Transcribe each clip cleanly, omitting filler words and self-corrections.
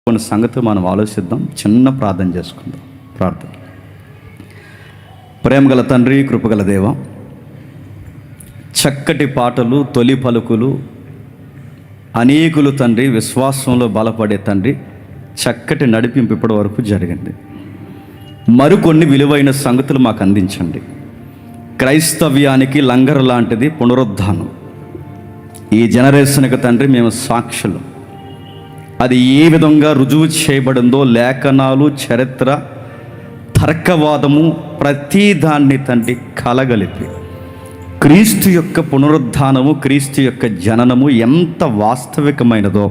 కొన్ని సంగతి మనం ఆలోచిద్దాం. చిన్న ప్రార్థన చేసుకుందాం. ప్రార్థన. ప్రేమగల తండ్రి, కృపగల దేవ, చక్కటి పాటలు, తొలి పలుకులు, అనేకులు తండ్రి విశ్వాసంలో బలపడే తండ్రి చక్కటి నడిపింపు ఇప్పటి వరకు జరిగింది. మరికొన్ని విలువైన సంగతులు మాకు అందించండి. క్రైస్తవ్యానికి లంగరు లాంటిది పునరుద్ధానం. ఈ జనరేషన్కి తండ్రి మేము సాక్షులు. అది ఏ విధంగా రుజువు చేయబడిందో లేఖనాలు, చరిత్ర, తర్కవాదము ప్రతి దాన్ని తండ్రి కలగలిపి క్రీస్తు యొక్క పునరుద్ధానము, క్రీస్తు యొక్క జననము ఎంత వాస్తవికమైనదో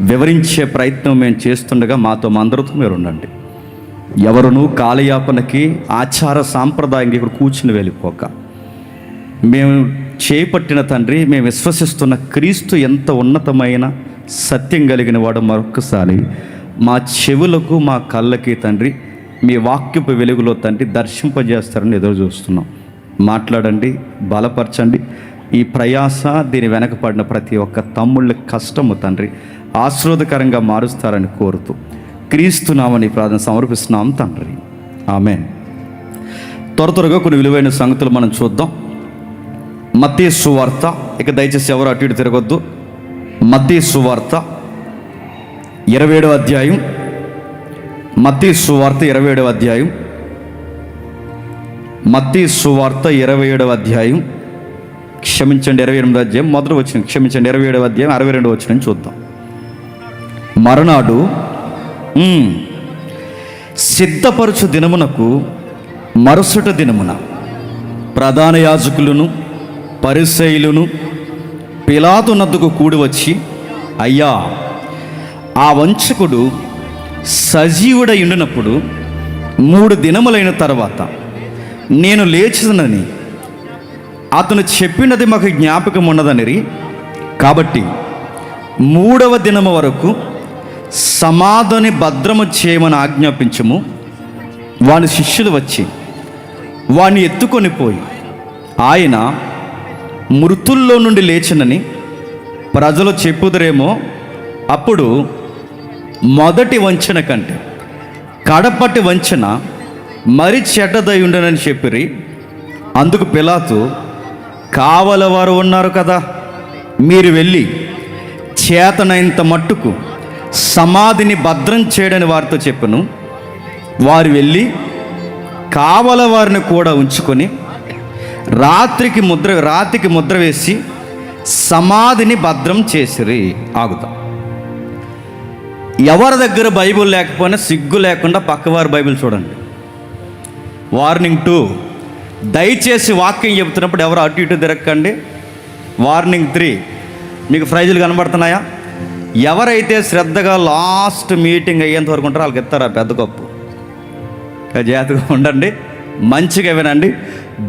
వివరించే ప్రయత్నం మేము చేస్తుండగా మాతో అందరితో మీరు ఉండండి. ఎవరునూ కాలయాపనకి ఆచార సాంప్రదాయంగా ఇక్కడ కూర్చుని వెళ్ళిపోక, మేము చేపట్టిన తండ్రి, మేము విశ్వసిస్తున్న క్రీస్తు ఎంత ఉన్నతమైన సత్యం కలిగిన వాడు మరొకసారి మా చెవులకు, మా కళ్ళకి తండ్రి మీ వాక్యపు వెలుగులో తండ్రి దర్శింపజేస్తారని ఎదురు చూస్తున్నాం. మాట్లాడండి, బలపరచండి. ఈ ప్రయాస, దీని వెనకపడిన ప్రతి ఒక్క తమ్ముళ్ళ కష్టము తండ్రి ఆశీర్వాదకరంగా మారుస్తారని కోరుతూ క్రీస్తునామని ప్రార్థన సమర్పిస్తున్నాం తండ్రి. ఆమేన్. త్వరగా కొన్ని విలువైన సంగతులు మనం చూద్దాం. మత్తయి సువార్త, ఇక దయచేసి ఎవరు అటు ఇటు తిరగొద్దు. మత్తయి సువార్త 27వ అధ్యాయం. మత్తయి సువార్త 27వ అధ్యాయం. మత్తయి సువార్త 27వ అధ్యాయం. క్షమించండి, 28వ అధ్యాయం మొదటి వచనం. క్షమించండి, 27వ అధ్యాయం 62వ వచనం చూద్దాం. మరునాడు సిద్ధపరచు దినమునకు మరుసటి దినమున ప్రధాన యాజకులను, పరిసయ్యులను పిలాతు నద్దకు కూడి వచ్చి, అయ్యా, ఆ వంచకుడు సజీవుడై ఉండినప్పుడు 3 దినములైన తర్వాత నేను లేచినని అతను చెప్పినది మాకు జ్ఞాపకం ఉన్నదనిరి. కాబట్టి 3వ దినము వరకు సమాధిని భద్రము చేయమని ఆజ్ఞాపించము. వాని శిష్యులు వచ్చి వాణ్ణి ఎత్తుకొని పోయి, ఆయన మృతుల్లో నుండి లేచినని ప్రజలు చెప్పుదురేమో, అప్పుడు మొదటి వంచన కంటే కడపటి వంచన మరి చెడ్డదై ఉండనని చెప్పిరి. అందుకు పిలాతు, కావలవారు ఉన్నారు కదా, మీరు వెళ్ళి చేతనైనంత మట్టుకు సమాధిని భద్రం చేయడని వారితో చెప్పెను. వారు వెళ్ళి కావల వారిని కూడా ఉంచుకొని రాత్రికి ముద్ర వేసి సమాధిని భద్రం చేసిరి. ఆగుతాం. ఎవరి దగ్గర బైబిల్ లేకపోయినా సిగ్గు లేకుండా పక్కవారి బైబిల్ చూడండి. వార్నింగ్ 2, దయచేసి వాక్యం చెబుతున్నప్పుడు ఎవరు అటు ఇటు తిరగకండి. వార్నింగ్ 3, మీకు ప్రైజులు కనబడుతున్నాయా? ఎవరైతే శ్రద్ధగా లాస్ట్ మీటింగ్ అయ్యేంత వరకు ఉంటారో వాళ్ళకి ఇస్తారా పెద్ద కప్పు. జాగ్రత్తగా ఉండండి, మంచిగా వినండి.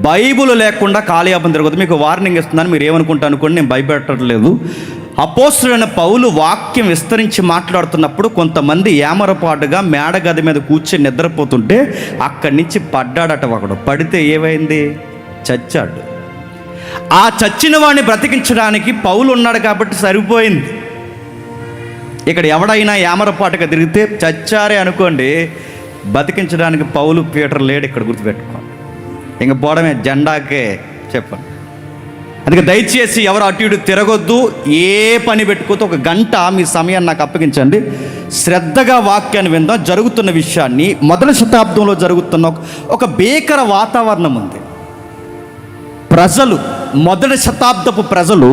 బైబుల్ లేకుండా కాలయాపన తిరగదు. మీకు వార్నింగ్ ఇస్తున్నాను, మీరు ఏమనుకుంటా అనుకోండి, నేను భయపెట్టట్లేదు. అపోస్తులైన పౌలు వాక్యం విస్తరించి మాట్లాడుతున్నప్పుడు కొంతమంది ఏమరపాటుగా మేడగది మీద కూర్చొని నిద్రపోతుంటే అక్కడి నుంచి పడ్డాడట. ఒకడు పడితే ఏమైంది? చచ్చాడు. ఆ చచ్చిన వాడిని బ్రతికించడానికి పౌలు ఉన్నాడు కాబట్టి సరిపోయింది. ఇక్కడ ఎవడైనా ఏమరపాటుగా తిరిగితే చచ్చారే అనుకోండి, బతికించడానికి పౌలు, పీటర్ లేడు. ఇక్కడ గుర్తుపెట్టుకోండి. ఇంక పోవడమే, జెండాకే చెప్పండి. అందుకే దయచేసి ఎవరు అటు ఇటు తిరగొద్దు. ఏ పని పెట్టుకోవద్దు. 1 గంట మీ సమయాన్ని నాకు అప్పగించండి. శ్రద్ధగా వాక్యాన్ని విందాం. జరుగుతున్న విషయాన్ని, మొదటి శతాబ్దంలో జరుగుతున్న ఒక భీకర వాతావరణం ఉంది. ప్రజలు, మొదటి శతాబ్దపు ప్రజలు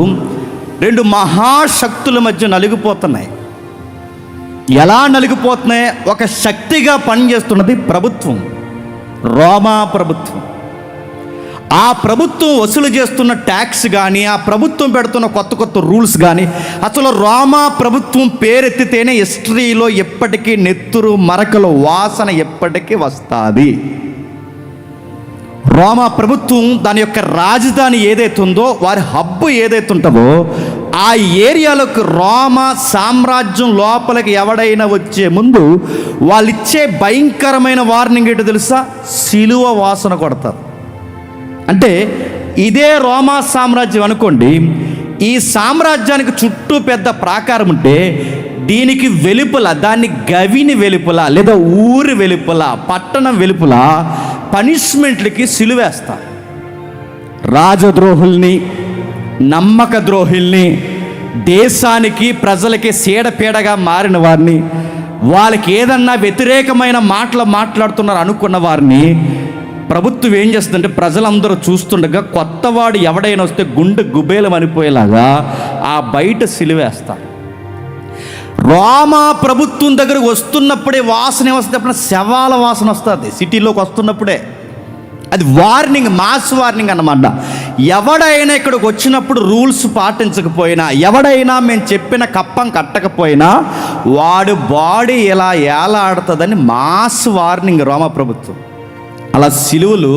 2 మహాశక్తుల మధ్య నలిగిపోతున్నాయి. ఎలా నలిగిపోతున్నాయి? ఒక శక్తిగా పనిచేస్తున్నది ప్రభుత్వం, రోమా ప్రభుత్వం. ఆ ప్రభుత్వం వసూలు చేస్తున్న ట్యాక్స్ కానీ, ఆ ప్రభుత్వం పెడుతున్న కొత్త రూల్స్ కానీ, అసలు రోమా ప్రభుత్వం పేరెత్తితేనే హిస్టరీలో ఎప్పటికీ నెత్తురు మరకల వాసన ఎప్పటికీ వస్తుంది. రోమా ప్రభుత్వం దాని యొక్క రాజధాని ఏదైతే ఉందో, వారి హబ్బు ఏదైతే ఉంటుందో, ఆ ఏరియాలోకి రోమా సామ్రాజ్యం లోపలికి ఎవడైనా వచ్చే ముందు వాళ్ళు ఇచ్చే భయంకరమైన వార్నింగ్ ఏంటో తెలుసా? సిలువ వాసన కొడతారు. అంటే ఇదే రోమా సామ్రాజ్యం అనుకోండి. ఈ సామ్రాజ్యానికి చుట్టూ పెద్ద ప్రాకారం ఉంటే దీనికి వెలుపల, దాన్ని గవిని వెలుపల లేదా ఊరి వెలుపల, పట్టణం వెలుపల పనిష్మెంట్లకి సిలువేస్తారు. రాజద్రోహుల్ని, నమ్మక ద్రోహుల్ని, దేశానికి ప్రజలకి సీడపీడగా మారిన వారిని, వాళ్ళకి ఏదన్నా వ్యతిరేకమైన మాటలు మాట్లాడుతున్నారు అనుకున్న వారిని ప్రభుత్వం ఏం చేస్తుందంటే, ప్రజలందరూ చూస్తుండగా కొత్తవాడు ఎవడైనా వస్తే గుండె గుబేలం అనిపోయేలాగా ఆ బయట సిలువేస్తారు. రోమా ప్రభుత్వం దగ్గరకు వస్తున్నప్పుడే వాసన వస్తే, శవాల వాసన వస్తుంది సిటీలోకి వస్తున్నప్పుడే. అది వార్నింగ్, మాస్ వార్నింగ్ అన్నమాట. ఎవడైనా ఇక్కడికి వచ్చినప్పుడు రూల్స్ పాటించకపోయినా, ఎవడైనా మేము చెప్పిన కప్పం కట్టకపోయినా వాడు బాడీ ఇలా ఏలాడుతుందని మాస్ వార్నింగ్ రోమా ప్రభుత్వం. అలా సిలువలు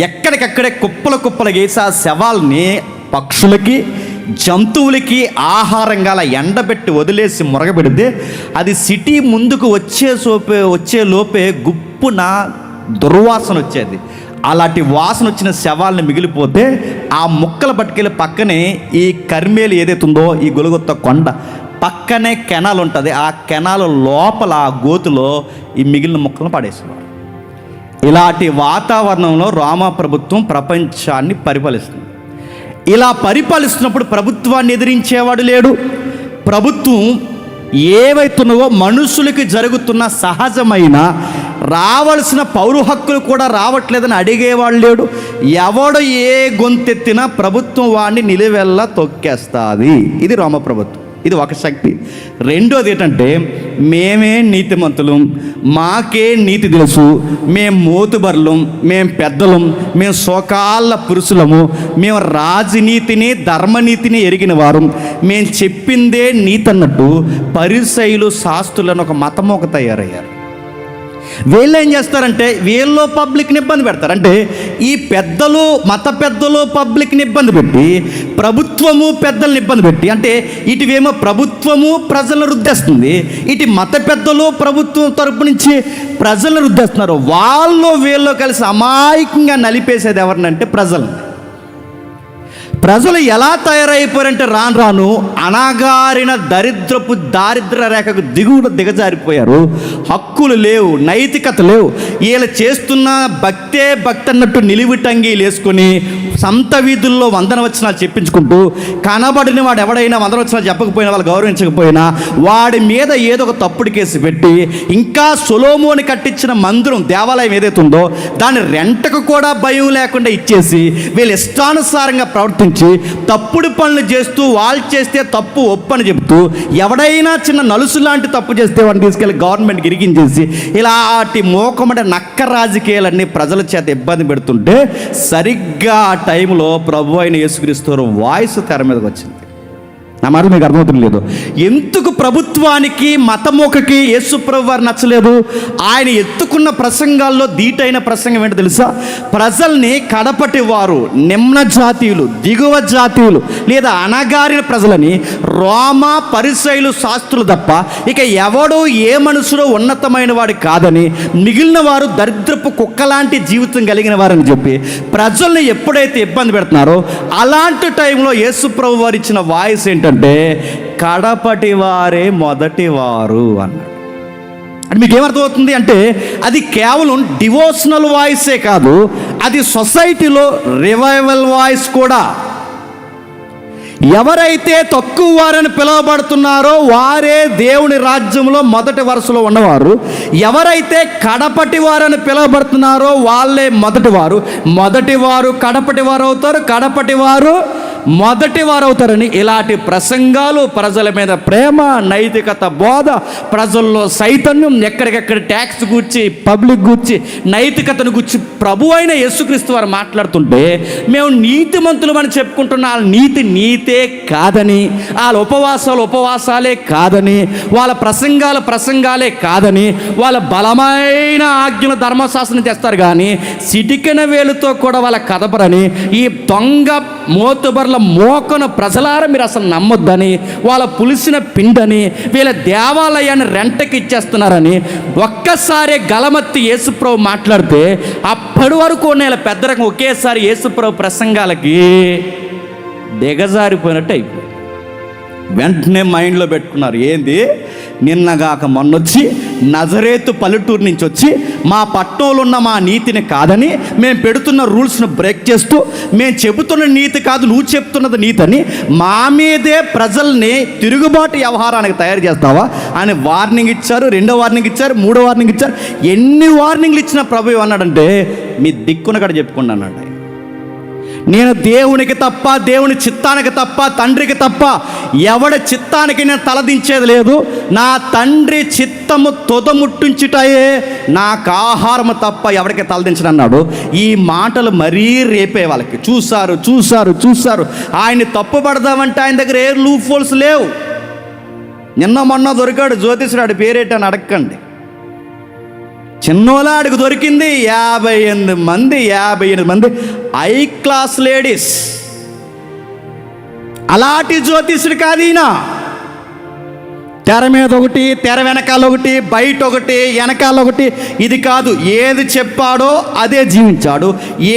ఎక్కడికక్కడే కుప్పల కుప్పలు వేసి ఆ శవాల్ని పక్షులకి, జంతువులకి ఆహారంగా అలా ఎండబెట్టి వదిలేసి మురగబెడితే అది సిటీ ముందుకు వచ్చే లోపే గుప్పున దుర్వాసన వచ్చేది. అలాంటి వాసన వచ్చిన శవాలను మిగిలిపోతే ఆ ముక్కలు పట్టుకెళ్ళి పక్కనే ఈ కర్మేలు ఏదైతే ఉందో, ఈ గొలుగొత్త కొండ పక్కనే కెనాల్ ఉంటుంది. ఆ కెనాల్ లోపల ఆ గోతులో ఈ మిగిలిన ముక్కలను పడేసేవారు. ఇలాంటి వాతావరణంలో రోమా ప్రభుత్వం ప్రపంచాన్ని పరిపాలిస్తుంది. ఇలా పరిపాలిస్తున్నప్పుడు ప్రభుత్వాన్ని ఎదిరించేవాడు లేడు. ప్రభుత్వం ఏవైతున్నావో మనుషులకి జరుగుతున్న సహజమైన రావాల్సిన పౌర హక్కులు కూడా రావట్లేదని అడిగేవాడు లేడు. ఎవడు ఏ గొంతెత్తినా ప్రభుత్వం వాడిని నిలువెల్లా తొక్కేస్తుంది. ఇది రోమ ప్రభుత్వం. ఇది ఒక శక్తి. రెండోది ఏంటంటే, మేమే నీతిమంతులం, మాకే నీతి తెలుసు, మేము మోతుబర్లం, మేము పెద్దలం, మేము సోకాళ్ళ పురుషులము, మేము రాజనీతిని ధర్మనీతిని ఎరిగిన వారు, మేము చెప్పిందే నీతి అన్నట్టు పరిసయ్యులు శాస్త్రులను ఒక మతమోక తయారయ్యారు. వీళ్ళు ఏం చేస్తారంటే, వీళ్ళు పబ్లిక్ని ఇబ్బంది పెడతారు. అంటే ఈ పెద్దలు, మత పెద్దలు పబ్లిక్ని ఇబ్బంది పెట్టి, ప్రభుత్వము పెద్దల్ని ఇబ్బంది పెట్టి, అంటే ఇటువేమో ప్రభుత్వము ప్రజలను రుద్దేస్తుంది, ఇటు మత పెద్దలు ప్రభుత్వం తరపు నుంచి ప్రజలను రుద్దేస్తున్నారు. వాళ్ళు వీళ్ళు కలిసి అమాయకంగా నలిపేసేది ఎవరినంటే ప్రజలు. ప్రజలు ఎలా తయారైపోయారంటే రాను రాను అణగారిన దారిద్ర రేఖకు దిగజారిపోయారు. హక్కులు లేవు, నైతికత లేవు. వీళ్ళు చేస్తున్న భక్తి అన్నట్టు నిలువుటంగీలు వేసుకొని సంత వీధుల్లో వందనవచనాలు చెప్పించుకుంటూ, కనబడిన వాడు ఎవడైనా వందనవచనాలు చెప్పకపోయినా, వాళ్ళు గౌరవించకపోయినా వాడి మీద ఏదో ఒక తప్పుడు కేసు పెట్టి, ఇంకా సొలొమోను కట్టించిన మందిరం, దేవాలయం ఏదైతే ఉందో దాని రెంటకు కూడా భయం లేకుండా ఇచ్చేసి వీళ్ళు ఇష్టానుసారంగా ప్రవర్తించి తప్పుడు పనులు చేస్తూ, వాళ్ళు చేస్తే తప్పు ఒప్పని చెబుతూ, ఎవడైనా చిన్న నలుసు లాంటి తప్పు చేస్తే వాడిని తీసుకెళ్ళి గవర్నమెంట్కి ఇరిగించేసి ఇలాంటి మోకమంటే నక్క రాజకీయాలన్నీ ప్రజల చేత ఇబ్బంది పెడుతుంటే, సరిగ్గా ఆ టైంలో ప్రభు అయిన యేసుక్రీస్తు వాయిస్ తెర మీదకి వచ్చింది. నా మాట మీకు అర్థమవుతుంది లేదు? ఎందుకు ప్రభుత్వానికి, మతమోకకి యేసు ప్రభు వారు నచ్చలేదు? ఆయన ఎత్తుకున్న ప్రసంగాల్లో ధీటైన ప్రసంగం ఏంటో తెలుసా? ప్రజల్ని కడపటి వారు, నిమ్న జాతీయులు, దిగువ జాతీయులు లేదా అణగారిన ప్రజలని రోమా పరిసయ్యులు శాస్త్రులు తప్ప ఇక ఎవడో ఏ మనుషులో ఉన్నతమైన వాడు కాదని, మిగిలిన వారు దరిద్రపు కుక్కలాంటి జీవితం కలిగిన వారని చెప్పి ప్రజల్ని ఎప్పుడైతే ఇబ్బంది పెడుతున్నారో, అలాంటి టైంలో యేసు ప్రభు వారు ఇచ్చిన వాయిస్ ఏంటంటే, కడపటి వారే మొదటి వారు అన్నాడు. అంటే మీకు ఏమర్థమవుతుంది అంటే, అది కేవలం డివోషనల్ వాయిసే కాదు, అది సొసైటీలో రివైవల్ వాయిస్ కూడా. ఎవరైతే తక్కువ వారని పిలువబడుతున్నారో వారే దేవుని రాజ్యంలో మొదటి వరుసలో ఉన్నవారు. ఎవరైతే కడపటి వారని పిలువబడుతున్నారో వాళ్ళే మొదటివారు. మొదటివారు కడపటి వారు అవుతారు, కడపటి వారు మొదటి వారు అవుతారని ఇలాంటి ప్రసంగాలు, ప్రజల మీద ప్రేమ, నైతికత బోధ, ప్రజల్లో చైతన్యం, ఎక్కడికెక్కడ ట్యాక్స్ గూర్చి, పబ్లిక్ గూర్చి, నైతికతను గూర్చి ప్రభు అయిన యేసుక్రీస్తు వారు మాట్లాడుతుంటే, మేము నీతిమంతులు అని చెప్పుకుంటున్న వాళ్ళ నీతే కాదని, వాళ్ళ ఉపవాసాలే కాదని, వాళ్ళ ప్రసంగాలే కాదని, వాళ్ళ బలమైన ఆజ్ఞల ధర్మశాస్త్రం తెస్తారు కానీ సిటికెన వేలుతో కూడా వాళ్ళ కదపరని, ఈ దొంగ మోతుబర్ల మోకను ప్రజలారా మీరు అసలు నమ్మొద్దని, వాళ్ళ పులిసిన పిండని, వీళ్ళ దేవాలయాన్ని రెంటకి ఇచ్చేస్తున్నారని ఒక్కసారి గలమత్తి యేసుప్రభు మాట్లాడితే, అప్పటి వరకు నేను పెద్ద రకం ఒకేసారి యేసుప్రభు ప్రసంగాలకి దిగజారిపోయినట్టు అయిపోయింది. వెంటనే మైండ్లో పెట్టుకున్నారు, ఏంది నిన్నగాక మొన్నొచ్చి నజరేతు పల్లెటూరు నుంచి వచ్చి మా పట్టణంలో ఉన్న మా నీతిని కాదని, మేము పెడుతున్న రూల్స్ను బ్రేక్ చేస్తూ, మేము చెబుతున్న నీతి కాదు నువ్వు చెప్తున్నది నీతి అని మా మీదే ప్రజల్ని తిరుగుబాటు వ్యవహారానికి తయారు చేస్తావా అని వార్నింగ్ ఇచ్చారు. 2వ వార్నింగ్ ఇచ్చారు, 3వ వార్నింగ్ ఇచ్చారు. ఎన్ని వార్నింగ్లు ఇచ్చిన ప్రభు అన్నాడంటే, మీ దిక్కున కూడా చెప్పుకోండి అన్నాడు. నేను దేవునికి తప్ప, దేవుని చిత్తానికి తప్ప, తండ్రికి తప్ప ఎవడి చిత్తానికి నేను తలదించేది లేదు. నా తండ్రి చిత్తము తొదముట్టించుటయే నాకు ఆహారము తప్ప ఎవరికి తలదించనన్నాడు. ఈ మాటలు మరీ రేపే వాళ్ళకి. చూశారు. ఆయన్ని తప్పుపడదామంటే ఆయన దగ్గర ఏ లూప్ హోల్స్ లేవు. నిన్న మొన్న దొరికాడు జ్యోతిష్యుడు, ఆడి పేరేటని అడగండి. చిన్నోలాడికి దొరికింది 58 మంది హై క్లాస్ లేడీస్. అలాంటి జ్యోతిష్యుడు కాదు ఈయన. తెర మీద ఒకటి, తెర వెనకాల ఒకటి, బయట ఒకటి, వెనకాల ఒకటి. ఇది కాదు. ఏది చెప్పాడో అదే జీవించాడు,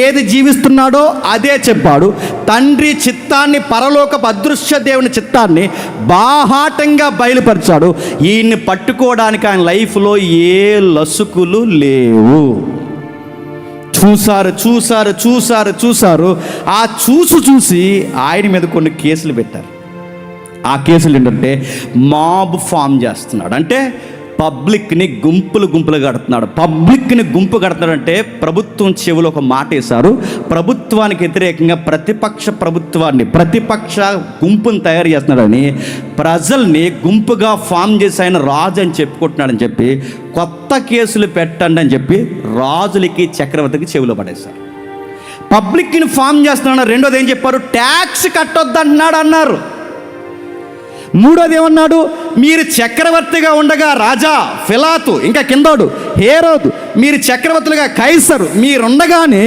ఏది జీవిస్తున్నాడో అదే చెప్పాడు. తండ్రి చిత్తాన్ని, పరలోకపు అదృశ్య దేవుని చిత్తాన్ని బాహాటంగా బయలుపరిచాడు. ఈయన్ని పట్టుకోవడానికి ఆయన లైఫ్లో ఏ లసుకులు లేవు. చూశారు. ఆ చూసి ఆయన మీద కొన్ని కేసులు పెట్టారు. ఆ కేసులు ఏంటంటే, మాబ్ ఫామ్ చేస్తున్నాడు, అంటే పబ్లిక్ని గుంపులు కడుతున్నాడు. పబ్లిక్ని గుంపు కడుతున్నాడంటే ప్రభుత్వం చెవిలో ఒక మాట వేశారు. ప్రభుత్వానికి వ్యతిరేకంగా ప్రతిపక్ష గుంపుని తయారు చేస్తున్నాడని, ప్రజల్ని గుంపుగా ఫామ్ చేసి ఆయన రాజు అని చెప్పుకుంటున్నాడని చెప్పి కొత్త కేసులు పెట్టండి అని చెప్పి రాజులకి, చక్రవర్తికి చెవిలో పడేశారు. పబ్లిక్ని ఫామ్ చేస్తున్నాడు. రెండోది ఏం చెప్పారు? ట్యాక్స్ కట్టొద్దంటున్నాడు అన్నారు. మూడోది ఏమన్నాడు? మీరు చక్రవర్తిగా ఉండగా రాజా ఫిలాతు, ఇంకా కిందోడు హేరోదు, మీరు చక్రవర్తులుగా కైసరు, మీరుండగానే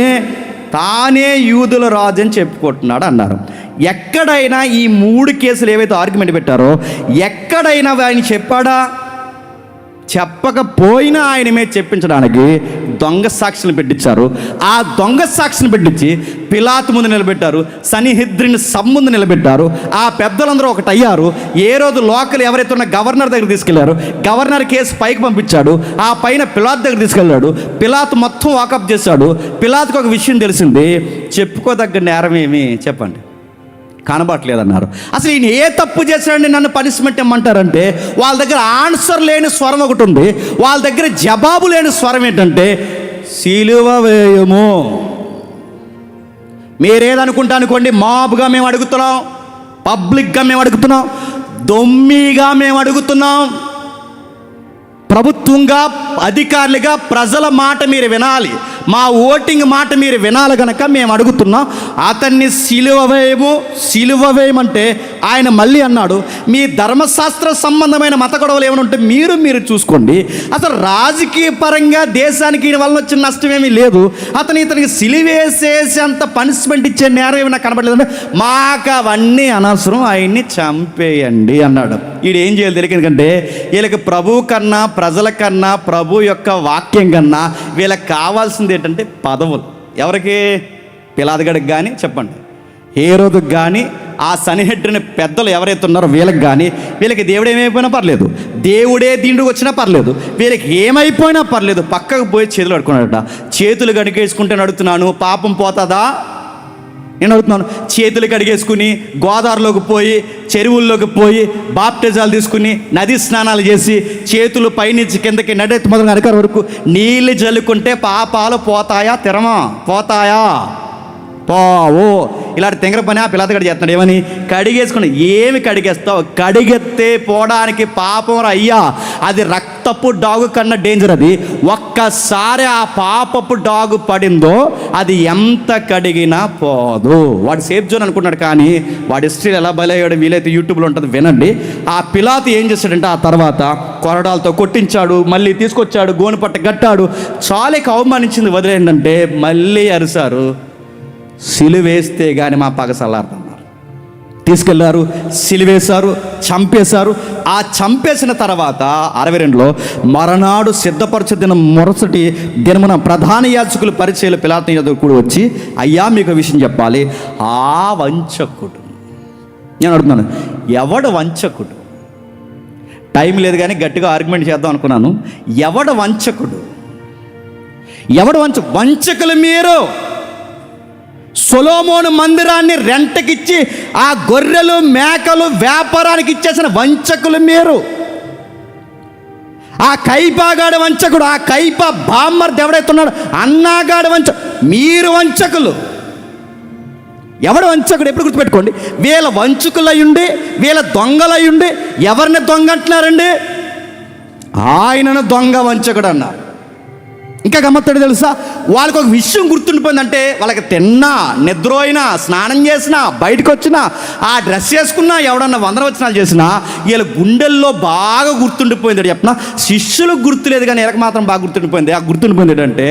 తానే యూదుల రాజు అని చెప్పుకుంటున్నాడు అన్నారు. ఎక్కడైనా ఈ 3 కేసులు ఏవైతే ఆర్గ్యుమెంట్ పెట్టారో ఎక్కడైనా ఆయన చెప్పాడా? చెప్పకపోయినా ఆయన మీద చెప్పించడానికి దొంగ సాక్షులను పెట్టించారు. ఆ దొంగ సాక్షిని పెట్టించి పిలాతు ముందు నిలబెట్టారు, సన్నిహిద్రిని సభ ముందు నిలబెట్టారు. ఆ పెద్దలందరూ ఒకటి అయ్యారు. ఏ రోజు లోకల్ ఎవరైతే ఉన్న గవర్నర్ దగ్గర తీసుకెళ్లారు, గవర్నర్ కేసు పైకి పంపించాడు. ఆ పైన పిలాతు దగ్గర తీసుకెళ్ళాడు. పిలాతు మొత్తం వాకప్ చేశాడు. పిలాతుకు ఒక విషయం తెలిసింది, చెప్పుకోదగ్గ నేరం ఏమి చెప్పండి, కనబడట్లేదన్నారు. అసలు ఈయన ఏ తప్పు చేశాడని నన్ను పనిష్మెంట్ ఇమ్మంటారంటే, వాళ్ళ దగ్గర ఆన్సర్ లేని స్వరం ఒకటి ఉంది, వాళ్ళ దగ్గర జవాబు లేని స్వరం ఏంటంటే సిలువ వేయము. మీరేదనుకుంటా అనుకోండి, మాబ్గా మేము అడుగుతున్నాం, పబ్లిక్గా మేము అడుగుతున్నాం, దొమ్మిగా మేము అడుగుతున్నాం. ప్రభుత్వంగా, అధికారులుగా ప్రజల మాట మీరు వినాలి, మా ఓటింగ్ మాట మీరు వినాలి కనుక మేము అడుగుతున్నాం, అతన్ని సిలువ వేయమంటే ఆయన మళ్ళీ అన్నాడు, మీ ధర్మశాస్త్ర సంబంధమైన మత గొడవలు ఏమైనా ఉంటే మీరు చూసుకోండి. అసలు రాజకీయ పరంగా దేశానికి ఈయన వల్ల వచ్చిన నష్టం ఏమీ లేదు. ఇతనికి సిలువేసేసి అంత పనిష్మెంట్ ఇచ్చే నేరం ఏమైనా కనబడలేదంటే, మాకు అవన్నీ అనవసరం, ఆయన్ని చంపేయండి అన్నాడు. వీడు ఏం చేయాలి తెలియదు, ఎందుకంటే వీళ్ళకి ప్రభు కన్నా, ప్రజల కన్నా, ప్రభు యొక్క వాక్యం కన్నా వీళ్ళకి కావాల్సింది ఏంటంటే పదవులు. ఎవరికి? పిలాతుగడికి కానీ చెప్పండి, హేరోదుకు కానీ, ఆ సన్నిహిద్రిని పెద్దలు ఎవరైతే ఉన్నారో వీళ్ళకి కానీ, వీళ్ళకి దేవుడు ఏమైపోయినా పర్లేదు, దేవుడే దీంట్లోకి వచ్చినా పర్లేదు, వీళ్ళకి ఏమైపోయినా పర్లేదు, పక్కకు పోయి చేతులు అడుక్కున్నాడట. చేతులు కడిగేసుకుంటే అడుగుతున్నాను, పాపం పోతుందా? నేను అడుగుతున్నాను. చేతులు కడిగేసుకుని గోదావరిలోకి పోయి, చెరువుల్లోకి పోయి బాప్టిజాలు తీసుకుని, నది స్నానాలు చేసి, చేతులు పైనుంచి కిందకి నడెత్తి మొదలు నడకర వరకు నీళ్ళు జల్లుకుంటే పాపాలు పోతాయా? పోతాయా? పోవు. ఇలాంటి తెంగర పని ఆ పిల్లతగడ చేస్తున్నాడు. ఏమని? కడిగేసుకుని. ఏమి కడిగేస్తావు? కడిగెత్తే పోవడానికి పాపం అయ్యా, అది రక్తపు డాగు కన్నా డేంజర్. అది ఒక్కసారి ఆ పాపపు డాగు పడిందో అది ఎంత కడిగినా పోదు. వాడు సేఫ్ జోన్ అనుకున్నాడు, కానీ వాడి హిస్టరీ ఎలా బలయ్యాడు వీలైతే యూట్యూబ్లో ఉంటుంది, వినండి. ఆ పిలాతు ఏం చేశాడంటే, ఆ తర్వాత కొరడాలతో కొట్టించాడు, మళ్ళీ తీసుకొచ్చాడు, గోను పట్ట కట్టాడు. చాలాకి అవమానించింది వదిలేంటంటే మళ్ళీ అరిశారు, సిలువేస్తే కానీ మా పగ చల్లారుతున్నారు. తీసుకెళ్లారు, సిలువేశారు, చంపేశారు. ఆ చంపేసిన తర్వాత 62లో మరనాడు సిద్ధపరచు దినం మరుసటి దినమున ప్రధాన యాజకులు పరిచయాలు పిలాతు ఎదురు కూడా వచ్చి, అయ్యా మీకు విషయం చెప్పాలి, ఆ వంచకుడు నేను అడుగుతున్నాను, ఎవడు వంచకుడు? టైం లేదు కానీ గట్టిగా ఆర్గ్యుమెంట్ చేద్దాం అనుకున్నాను. ఎవడు వంచకుడు? వంచకులు మీరు. సొలొమోను మందిరాన్ని రెంటకిచ్చి ఆ గొర్రెలు మేకలు వ్యాపారానికి ఇచ్చేసిన వంచకులు మీరు. ఆ కైపాగాడు వంచకుడు, ఆ కైప బామ్మర్ది ఎవడైతున్నాడు అన్నాగాడు మీరు వంచకులు. ఎవడు వంచకుడు? ఎప్పుడు గుర్తుపెట్టుకోండి, వీళ్ళ వంచుకులయ్యుండి వీళ్ళ దొంగలయ్యుండి ఎవరిని దొంగ అంటున్నారండి? ఆయనను దొంగ వంచకుడు అన్నారు. ఇంకా గమ్మత్తడు తెలుసా, వాళ్ళకి ఒక విషయం గుర్తుండిపోయిందంటే, వాళ్ళకి తిన్నా నిద్రోయినా స్నానం చేసినా బయటకు వచ్చినా ఆ డ్రెస్ వేసుకున్నా ఎవడన్నా వందనవచనాలు చేసినా వీళ్ళ గుండెల్లో బాగా గుర్తుండిపోయింది. చెప్పిన శిష్యులకు గుర్తులేదు కానీ వీళ్ళకి మాత్రం బాగా గుర్తుండిపోయింది. ఆ గుర్తుండిపోయింది ఏంటంటే,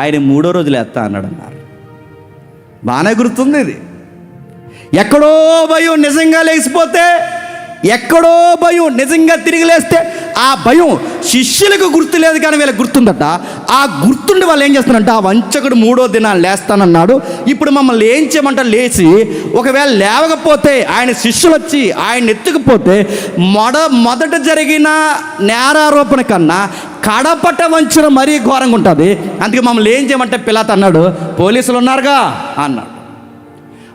ఆయన 3వ రోజు లేస్తా అన్నాడు అన్నారు. బాగానే గుర్తుంది ఇది. ఎక్కడో భయం నిజంగా లేచిపోతే, ఎక్కడో భయం నిజంగా తిరిగి లేస్తే ఆ భయం శిష్యులకు గుర్తు లేదు కానీ వీళ్ళకి గుర్తుందట. ఆ గుర్తుండి వాళ్ళు ఏం చేస్తారంటే, ఆ వంచకుడు 3వ దినాన్ని లేస్తానన్నాడు, ఇప్పుడు మమ్మల్ని ఏం చేయమంటారు? లేచి ఒకవేళ లేవకపోతే ఆయన శిష్యులు వచ్చి ఆయన ఎత్తుకుపోతే మొదట జరిగిన నేరారోపణ కన్నా కడపట వంచన మరీ ఘోరంగా ఉంటుంది. అందుకే మమ్మల్ని ఏం చేయమంటే పిలాతు అన్నాడు, పోలీసులు ఉన్నారుగా అన్నాడు.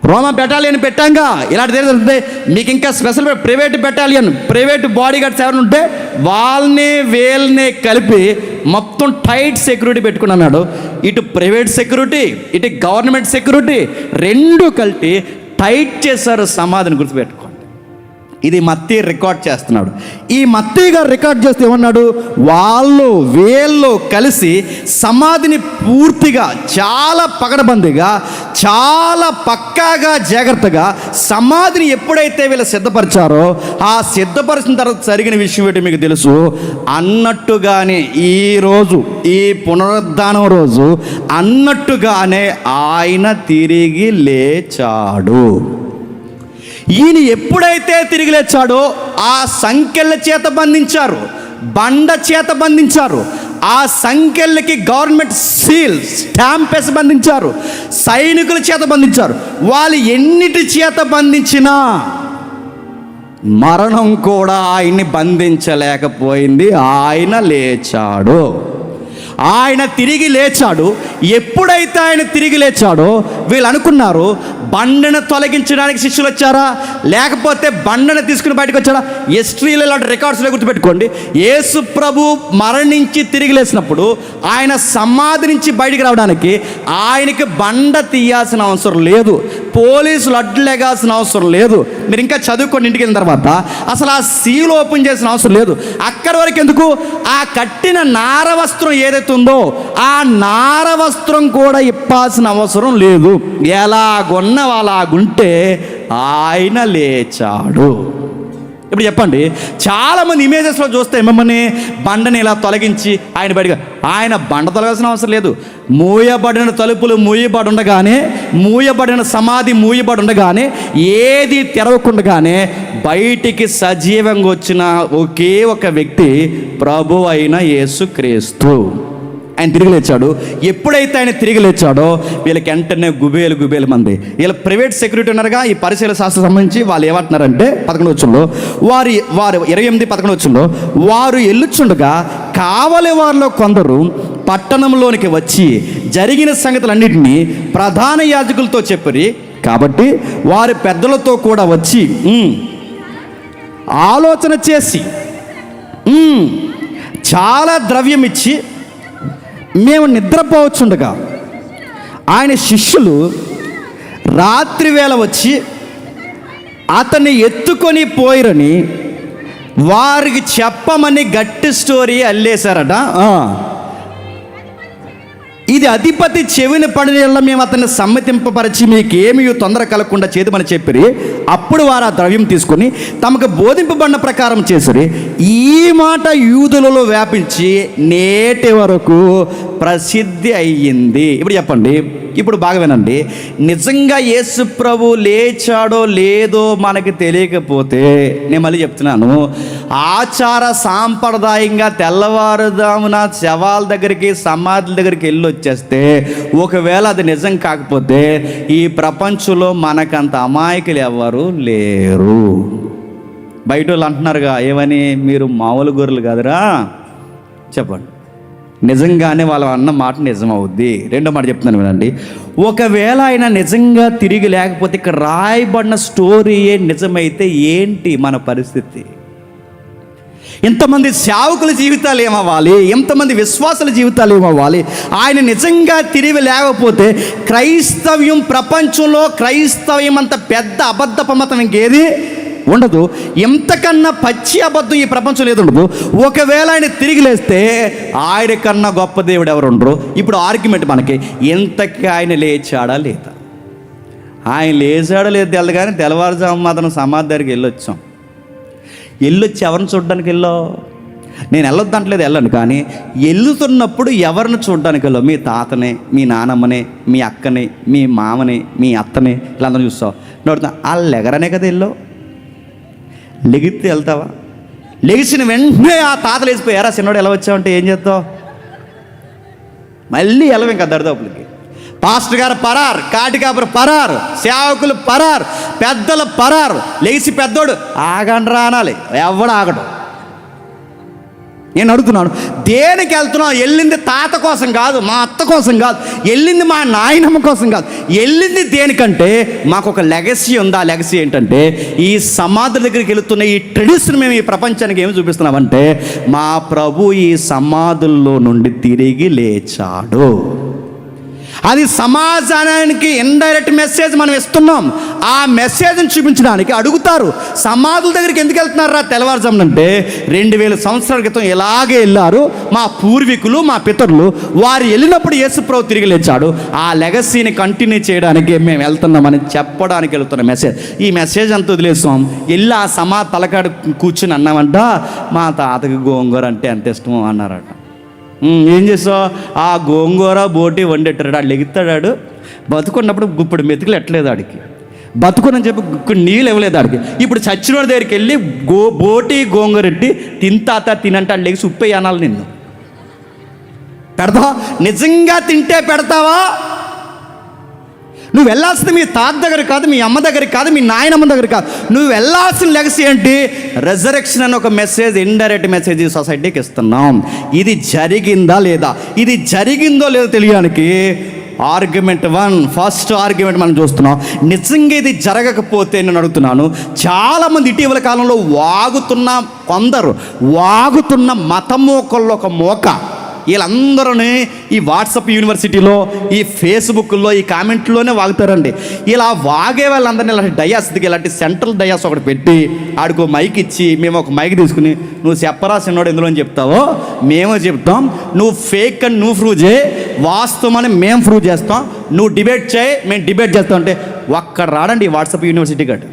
రోమా బెటాలియన్ పెట్టాంగా, ఇలాంటి తెలిసిందే మీకు ఇంకా special private battalion, private body guards ఎవరు ఉంటే వాళ్ళని వీళ్ళని కలిపి మొత్తం టైట్ సెక్యూరిటీ పెట్టుకుని అన్నాడు. ఇటు ప్రైవేట్ సెక్యూరిటీ ఇటు గవర్నమెంట్ సెక్యూరిటీ రెండు కలిపి టైట్ చేశారు సమాధిని. గుర్తుపెట్టుకోండి, ఇది మత్తయి రికార్డ్ చేస్తున్నాడు. ఈ మత్తయి గారు రికార్డ్ చేస్తే ఏమన్నాడు, వీళ్ళు కలిసి సమాధిని పూర్తిగా చాలా పకడ్బందీగా చాలా పక్కాగా జాగ్రత్తగా సమాధిని ఎప్పుడైతే వీళ్ళు సిద్ధపరిచారో, ఆ సిద్ధపరిచిన తర్వాత జరిగిన విషయం ఏంటి మీకు తెలుసు. అన్నట్టుగానే ఈరోజు ఈ పునరుద్ధానం రోజు అన్నట్టుగానే ఆయన తిరిగి లేచాడు. ఈయన ఎప్పుడైతే తిరిగి లేచాడో ఆ సంకెళ్ళ చేత బంధించారు, బండ చేత బంధించారు, ఆ సంకెళ్ళకి గవర్నమెంట్ సీల్ స్టాంప్ వేసి బంధించారు, సైనికుల చేత బంధించారు. వాళ్ళు ఎన్నిటి చేత బంధించినా మరణం కూడా ఆయన్ని బంధించలేకపోయింది. ఆయన లేచాడు, ఆయన తిరిగి లేచాడు. ఎప్పుడైతే ఆయన తిరిగి లేచాడో వీళ్ళు అనుకున్నారు, బండను తొలగించడానికి శిష్యులు వచ్చారా, లేకపోతే బండను తీసుకుని బయటకు వచ్చారా? హిస్టరీలో ఇలాంటి రికార్డ్స్లో గుర్తుపెట్టుకోండి. యేసు ప్రభు మరణించి తిరిగి లేచినప్పుడు ఆయన సమాధి నుంచి బయటికి రావడానికి ఆయనకి బండ తీయాల్సిన అవసరం లేదు, పోలీసులు అడ్డు లేగాల్సిన అవసరం లేదు. మీరు ఇంకా చదువుకొని ఇంటికి వెళ్ళిన తర్వాత అసలు ఆ సీల్ ఓపెన్ చేసిన అవసరం లేదు. అక్కడి వరకు ఎందుకు, ఆ కట్టిన నార వస్త్రం ఏదైతే ఉందో ఆ నార వస్త్రం కూడా ఇప్పాల్సిన అవసరం లేదు. ఎలాగొన్న అలాగుంటే ఆయన లేచాడు. ఇప్పుడు చెప్పండి, చాలామంది ఇమేజెస్లో చూస్తే మిమ్మల్ని బండని ఇలా తొలగించి ఆయన బయటగా, ఆయన బండ తొలగాల్సిన అవసరం లేదు. మూయబడిన తలుపులు మూయబడిన సమాధి మూయబడి ఉండగానే ఏది తెరవకుండగానే బయటికి సజీవంగా వచ్చిన ఒకే ఒక వ్యక్తి ప్రభు అయిన యేసుక్రీస్తు. ఆయన తిరిగి లేచాడు. ఎప్పుడైతే ఆయన తిరిగి లేచాడో వీళ్ళకి వెంటనే గుబేలు మంది, వీళ్ళ ప్రైవేట్ సెక్యూరిటీ ఉన్నారుగా ఈ పరిశీలన శాస్త్రం సంబంధించి వాళ్ళు ఏమంటున్నారంటే 11వ వచనంలో వారు 28-11 వచనంలో వారు ఎల్లుచుండగా కావలి వారిలో కొందరు పట్టణంలోనికి వచ్చి జరిగిన సంగతులన్నింటినీ ప్రధాన యాజకులతో చెప్పిరి. కాబట్టి వారి పెద్దలతో కూడా వచ్చి ఆలోచన చేసి చాలా ద్రవ్యం ఇచ్చి మేము నిద్రపోవచ్చుండగా ఆయన శిష్యులు రాత్రి వేళ వచ్చి అతన్ని ఎత్తుకొని పోయిరని వారికి చెప్పమని గట్టి స్టోరీ అల్లేశారట. ఇది అధిపతి చెవిని పడిన మేము అతన్ని సమ్మతింపపరిచి మీకు ఏమీ తొందర కలగకుండా చేద్దామని చెప్పిరి. అప్పుడు వారు ఆ ద్రవ్యం తీసుకొని తమకు బోధింపబడిన ప్రకారం చేసిరి. ఈ మాట యూదులలో వ్యాపించి నేటి వరకు ప్రసిద్ధి అయ్యింది. ఇప్పుడు చెప్పండి, ఇప్పుడు బాగా వినండి. నిజంగా యేసు ప్రభు లేచాడో లేదో మనకి తెలియకపోతే, నేను మళ్ళీ చెప్తున్నాను, ఆచార సాంప్రదాయంగా తెల్లవారుదామున శవాల దగ్గరికి సమాధుల దగ్గరికి వెళ్ళి వచ్చేస్తే, ఒకవేళ అది నిజం కాకపోతే ఈ ప్రపంచంలో మనకంత అమాయకులు ఎవరు లేరు. బయట వాళ్ళు అంటున్నారుగా, ఏమని, మీరు మామూలు గొర్రెలు కాదురా. చెప్పండి, నిజంగానే వాళ్ళ అన్న మాట నిజం అవుద్ది. రెండో మాట చెప్తున్నాను వినండి. ఒకవేళ ఆయన నిజంగా తిరిగి లేకపోతే ఇక్కడ రాయబడిన స్టోరీయే నిజమైతే ఏంటి మన పరిస్థితి? ఎంతమంది సేవకుల జీవితాలు ఏమవ్వాలి? ఎంతమంది విశ్వాసుల జీవితాలు ఏమవ్వాలి? ఆయన నిజంగా తిరిగి లేకపోతే క్రైస్తవ్యం, ప్రపంచంలో క్రైస్తవ్యం అంత పెద్ద అబద్ధపు మతం ఇంకేది ఉండదు. ఎంతకన్నా పచ్చి అబద్ధం ఈ ప్రపంచం లేదు ఉండదు. ఒకవేళ ఆయన తిరిగి లేస్తే ఆయన కన్నా గొప్ప దేవుడు ఎవరు ఉండరు. ఇప్పుడు ఆర్గ్యుమెంట్ మనకి, ఎంతకి ఆయన లేచాడా లేదా? ఆయన లేచాడా లేదు తెలు, కానీ తెల్లవారుజాము మాత్రం సమాధి దగ్గరికి వెళ్ళొచ్చాం. వెళ్ళొచ్చి ఎవరిని చూడడానికి వెళ్ళావు? నేను వెళ్ళొద్దంటలేదు, వెళ్ళండి. కానీ వెళ్తున్నప్పుడు ఎవరిని చూడడానికి వెళ్ళావు? మీ తాతని, మీ నానమ్మని, మీ అక్కని, మీ మామని, మీ అత్తని, ఇలా చూస్తావు. నడుతున్నా వాళ్ళు ఎగరనే కదా వెళ్ళావు. లెగితే వెళ్తావా? లెగిసిన వెంటనే ఆ తాతలు వేసిపోయారా చిన్నోడు ఎలా వచ్చావంటే ఏం చేస్తావు? మళ్ళీ వెళ్ళవు ఇంకా దరిదాపులకి. పాస్టర్ గారు పరారు, కాటికాపురు పరారు, సేవకులు పరారు, పెద్దలు పరారు. లేచి పెద్దోడు ఆగండ్రా అనాలి, ఎవడు ఆగడు. నేను అడుగుతున్నాను, దేనికి వెళ్తున్నావు? వెళ్ళింది తాత కోసం కాదు, మా అత్త కోసం కాదు, వెళ్ళింది మా నాయనమ్మ కోసం కాదు. వెళ్ళింది దేనికంటే మాకు ఒక లెగసీ ఉంది. ఆ లెగసీ ఏంటంటే, ఈ సమాధుల దగ్గరికి వెళుతున్న ఈ ట్రెడిషన్ మేము ఈ ప్రపంచానికి ఏమి చూపిస్తున్నామంటే, మా ప్రభు ఈ సమాధుల్లో నుండి తిరిగి లేచాడు. అది సమాజానికి ఇండైరెక్ట్ మెసేజ్ మనం ఇస్తున్నాం. ఆ మెసేజ్ని చూపించడానికి అడుగుతారు, సమాధుల దగ్గరికి ఎందుకు వెళ్తున్నారా తెల్లవారుజామునంటే, 2000 సంవత్సరాల క్రితం ఎలాగే వెళ్ళారు మా పూర్వీకులు, మా పితరులు. వారు వెళ్ళినప్పుడు యేసుప్రభు తిరిగి లేచాడు. ఆ లెగసీని కంటిన్యూ చేయడానికి మేము వెళ్తున్నామని చెప్పడానికి వెళ్తున్న మెసేజ్. ఈ మెసేజ్ అంతా వదిలేస్తాం. వెళ్ళి ఆ సమాధి తలకాడ కూర్చుని అన్నామంట, మా తాతకి గోంగూర అంటే ఎంత ఇష్టమో అన్నారట. ఏం చేస్తావు? ఆ గోంగూర బోటి వండేటాడు. ఆడు లెగుతాడు. బతుకున్నప్పుడు ఇప్పుడు మెతుకులు ఎట్టలేదు ఆడికి, బతుకునని చెప్పి నీళ్ళు ఇవ్వలేదు ఆడికి. ఇప్పుడు చచ్చినోడి దగ్గరికి వెళ్ళి బోటి గోంగూర ఎట్టి తింతాత తినంటే ఆడు లెగిసి ఉప్పే అనాలి. నిన్ను పెడతావా? నిజంగా తింటే పెడతావా? నువ్వు వెళ్ళాల్సింది మీ తాత దగ్గర కాదు, మీ అమ్మ దగ్గరికి కాదు, మీ నాయనమ్మ దగ్గర కాదు. నువ్వు వెళ్ళాల్సిన లెగసీ ఏంటి? రెజరెక్షన్ అని ఒక మెసేజ్, ఇండైరెక్ట్ మెసేజ్ సొసైటీకి ఇస్తున్నాం. ఇది జరిగిందా లేదా? ఇది జరిగిందో లేదో తెలియడానికి ఆర్గ్యుమెంట్ 1, ఫస్ట్ ఆర్గ్యుమెంట్ మనం చూస్తున్నాం. నిజంగా ఇది జరగకపోతే నేను అడుగుతున్నాను, చాలామంది ఇటీవల కాలంలో వాగుతున్న మతమోకల్లో ఒక మోక, వీళ్ళందరూ ఈ వాట్సాప్ యూనివర్సిటీలో, ఈ ఫేస్బుక్లో, ఈ కామెంట్లోనే వాగుతారండి. ఇలా వాగే వాళ్ళందరినీ ఇలాంటి డయాస్ దిగి, ఇలాంటి సెంట్రల్ డయాస్ ఒకటి పెట్టి ఆడికి మైక్ ఇచ్చి, మేము ఒక మైక్ తీసుకుని, నువ్వు చెప్పరా చిన్నోడు ఎందులో అని చెప్తావో మేము చెప్తాం, నువ్వు ఫేక్ అని నువ్వు ప్రూవ్ చేయి, వాస్తవం అని మేము ప్రూవ్ చేస్తాం, నువ్వు డిబేట్ చేయి, మేము డిబేట్ చేస్తాం అంటే ఒక్కడ రాడండి ఈ వాట్సాప్ యూనివర్సిటీ గట్టు.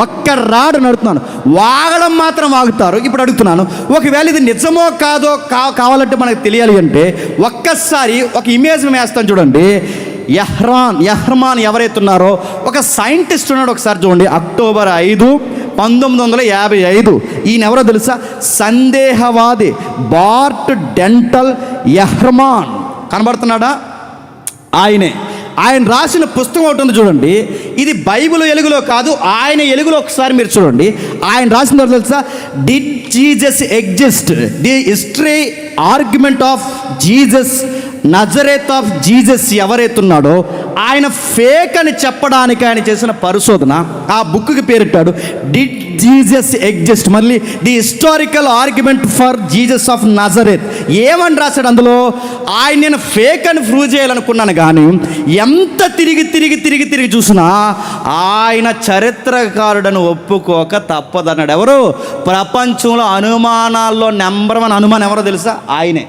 ఒక్క రాడు నడుతున్నాను, వాగడం మాత్రం వాగుతారు. ఇప్పుడు అడుగుతున్నాను, ఒకవేళ ఇది నిజమో కాదో కావాలంటే మనకు తెలియాలి అంటే ఒక్కసారి ఒక ఇమేజ్ మేము వేస్తాను చూడండి. యహ్రమాన్ ఎవరైతే ఉన్నారో ఒక సైంటిస్ట్ ఉన్నాడు. ఒకసారి చూడండి, అక్టోబర్ 5, 1955. ఈయన ఎవరో తెలుసా? సందేహవాది బార్ట్ డెంటల్ యహ్రమాన్. కనబడుతున్నాడా? ఆయన రాసిన పుస్తకం ఒకటి ఉంది చూడండి. ఇది బైబిల్ ఎలుగులో కాదు, ఆయన ఎలుగులో ఒకసారి మీరు చూడండి. ఆయన రాసిన తెలుసా? Did Jesus exist, the history argument of Jesus, Nazareth of Jesus ఎవరైతే ఉన్నాడో ఆయన ఫేక్ అని చెప్పడానికి ఆయన చేసిన పరిశోధన. ఆ బుక్కి పేరెట్టాడు డిడ్ జీసస్ ఎగ్జిస్ట్, మళ్ళీ the historical argument for Jesus of Nazareth. ఏమని రాశాడు అందులో? ఆయన నేను ఫేక్ అని ప్రూవ్ చేయాలనుకున్నాను, కానీ ఎంత తిరిగి చూసినా ఆయన చరిత్రకారుడని ఒప్పుకోక తప్పదన్నాడు. ఎవరు? ప్రపంచంలో అనుమానాల్లో నెంబర్ 1 అనుమానం ఎవరో తెలుసా? ఆయనే.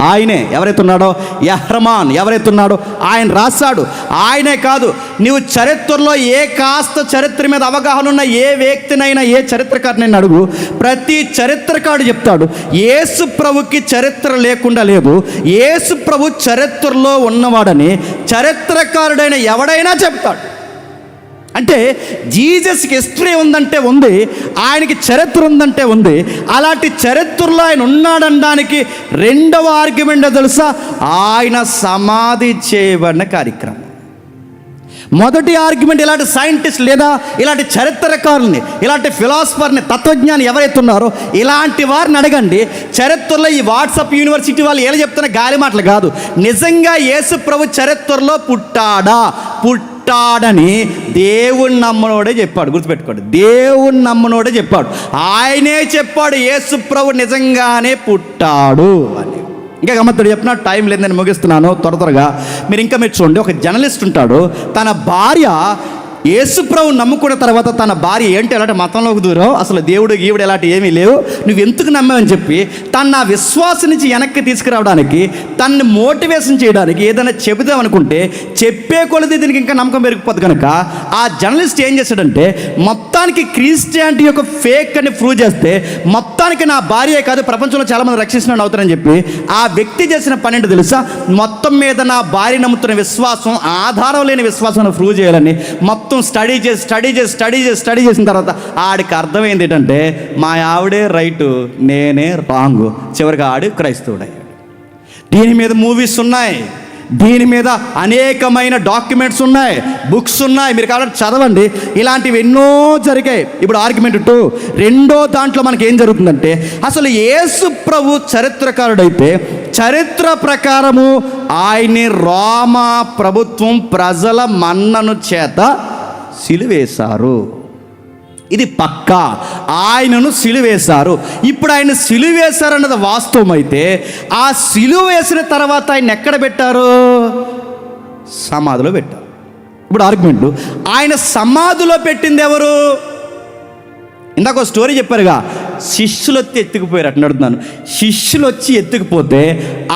ఆయనే. ఎవరైతే ఉన్నాడో యహ్రమాన్ ఎవరైతే ఉన్నాడో ఆయన రాశాడు. ఆయనే కాదు, నీవు చరిత్రలో కాస్త చరిత్ర మీద అవగాహన ఉన్న ఏ వ్యక్తినైనా, ఏ చరిత్రకారునైనా అడుగు, ప్రతి చరిత్రకారుడు చెప్తాడు యేసు ప్రభుకి చరిత్ర లేకుండా లేదు, యేసు ప్రభు చరిత్రలో ఉన్నవాడని చరిత్రకారుడైన ఎవడైనా చెప్తాడు. అంటే జీసస్కి హిస్టరీ ఉందంటే ఉంది, ఆయనకి చరిత్ర ఉందంటే ఉంది. అలాంటి చరిత్రలో ఆయన ఉన్నాడనడానికి రెండవ ఆర్గ్యుమెంట్ తెలుసా? ఆయన సమాధి చేయబడిన కార్యక్రమం. మొదటి ఆర్గ్యుమెంట్ ఇలాంటి సైంటిస్ట్ లేదా ఇలాంటి చరిత్రకారుల్ని, ఇలాంటి ఫిలాసఫర్ని, తత్వజ్ఞాని ఎవరైతే ఉన్నారో ఇలాంటి వారిని అడగండి. చరిత్రలో ఈ వాట్సాప్ యూనివర్సిటీ వాళ్ళు ఏదో చెప్తున్న గాలి మాటలు కాదు. నిజంగా యేసు ప్రభు చరిత్రలో పుట్టాడని దేవుని నమ్మనోడే చెప్పాడు. గుర్తుపెట్టుకోండి, దేవుని నమ్మనోడే చెప్పాడు. ఆయనే చెప్పాడు యేసు ప్రభు నిజంగానే పుట్టాడు అని. ఇంకా గమ్మత్తుడు చెప్పిన టైం లేదని ముగిస్తున్నాను త్వరగా. మీరు చూడండి, ఒక జర్నలిస్ట్ ఉంటాడు. తన భార్య యేసుప్రభు నమ్ముకున్న తర్వాత తన భార్య ఏంటి ఎలాంటి మతంలోకి దూరం, అసలు దేవుడు గీవుడు ఎలాంటి ఏమీ లేవు, నువ్వు ఎందుకు నమ్మావని చెప్పి తన విశ్వాసం నుంచి వెనక్కి తీసుకురావడానికి, తనని మోటివేషన్ చేయడానికి ఏదైనా చెబుదామనుకుంటే చెప్పే కొలది దీనికి ఇంకా నమ్మకం పెరిగిపోద్ది కనుక ఆ జర్నలిస్ట్ ఏం చేశాడంటే మొత్తానికి క్రిస్టియానిటీ యొక్క ఫేక్ అని ప్రూవ్ చేస్తే మొత్తానికి నా భార్య కాదు ప్రపంచంలో చాలామంది రక్షించిన అవుతారని చెప్పి ఆ వ్యక్తి చేసిన పని ఏంటో తెలుసా? మొత్తం మీద నా భార్య నమ్ముతున్న విశ్వాసం ఆధారం లేని విశ్వాసం ప్రూవ్ చేయాలని మొత్తం స్టడీ చేసిన తర్వాత ఆడికి అర్థమైంది ఏంటంటే మా ఆవిడే రైటు, నేనే రాంగు. చివరికి ఆడు క్రైస్తవుడయ్యాడు. దీని మీద మూవీస్ ఉన్నాయి, దీని మీద అనేకమైన డాక్యుమెంట్స్ ఉన్నాయి, బుక్స్ ఉన్నాయి, మీరు కాబట్టి చదవండి. ఇలాంటివి ఎన్నో జరిగాయి. ఇప్పుడు ఆర్గ్యుమెంట్ 2 రెండో దాంట్లో మనకి ఏం జరుగుతుందంటే అసలు యేసు ప్రభు చరిత్రకారుడైతే చరిత్ర ప్రకారము ఆయన్ని రోమా ప్రభుత్వం ప్రజల మన్నను చేత సిలువేశారు. ఇది పక్కా, ఆయనను సిలువేశారు. ఇప్పుడు ఆయన సిలువేశారన్నది వాస్తవం అయితే ఆ సిలువ వేసిన తర్వాత ఆయన ఎక్కడ పెట్టారు? సమాధిలో పెట్టారు. ఇప్పుడు ఆర్గ్యుమెంట్, ఆయన సమాధిలో పెట్టింది ఎవరు? ఇందాక ఒక స్టోరీ చెప్పారుగా, శిష్యులు వచ్చి ఎత్తుకుపోయారు. అట్లా అడుగుతున్నాను, శిష్యులు వచ్చి ఎత్తుకుపోతే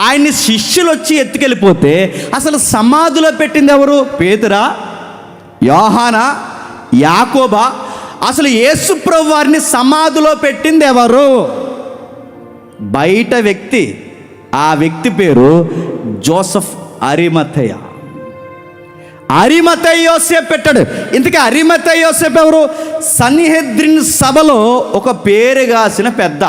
ఆయన్ని శిష్యులు వచ్చి ఎత్తుకెళ్ళిపోతే అసలు సమాధిలో పెట్టింది ఎవరు? పేతురా, యోహానా, యాకోబా? అసలు యేసు ప్రభు వారిని సమాధిలో పెట్టింది ఎవరు? బయట వ్యక్తి. ఆ వ్యక్తి పేరు జోసెఫ్ అరిమథయ. అరిమథయ యోసేపు పెట్టాడు. ఇంతకీ అరిమథయ యోసేపు ఎవరు? సన్హెద్రిన్ సభలో ఒక పేరుగాసిన పెద్ద.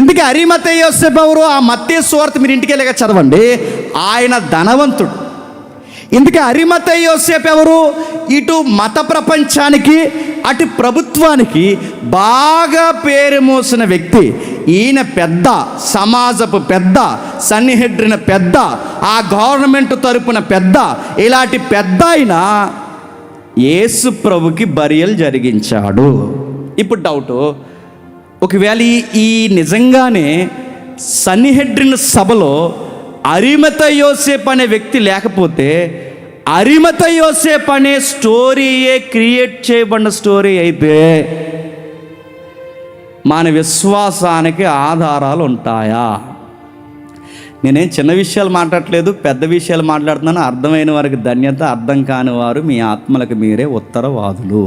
ఇంతకీ అరిమథయ యోసేపు ఎవరు? ఆ మత్తయి సువార్త మీరు ఇంటికి వెళ్ళాక చదవండి. ఆయన ధనవంతుడు. ఇందుకే అరిమథయ యోసేపు ఎవరు? ఇటు మత ప్రపంచానికి అటు ప్రభుత్వానికి బాగా పేరు మోసిన వ్యక్తి. ఈయన పెద్ద, సమాజపు పెద్ద, సన్నిహెడ్రిన పెద్ద, ఆ గవర్నమెంట్ తరపున పెద్ద. ఇలాంటి పెద్ద ఆయన యేసు ప్రభుకి బరియల్ జరిగించాడు. ఇప్పుడు డౌటు, ఒకవేళ ఈ నిజంగానే సన్నిహెడ్రిన సభలో అరిమథయ యోసేపు అనే వ్యక్తి లేకపోతే అరిమథయ యోసేపు అనే స్టోరీయే క్రియేట్ చేయబడిన స్టోరీ అయితే మన విశ్వాసానికి ఆధారాలు ఉంటాయా? నేనేం చిన్న విషయాలు మాట్లాడట్లేదు, పెద్ద విషయాలు మాట్లాడుతున్నాను. అర్థమైన వారికి ధన్యత, అర్థం కాని వారు మీ ఆత్మలకు మీరే ఉత్తరవాదులు.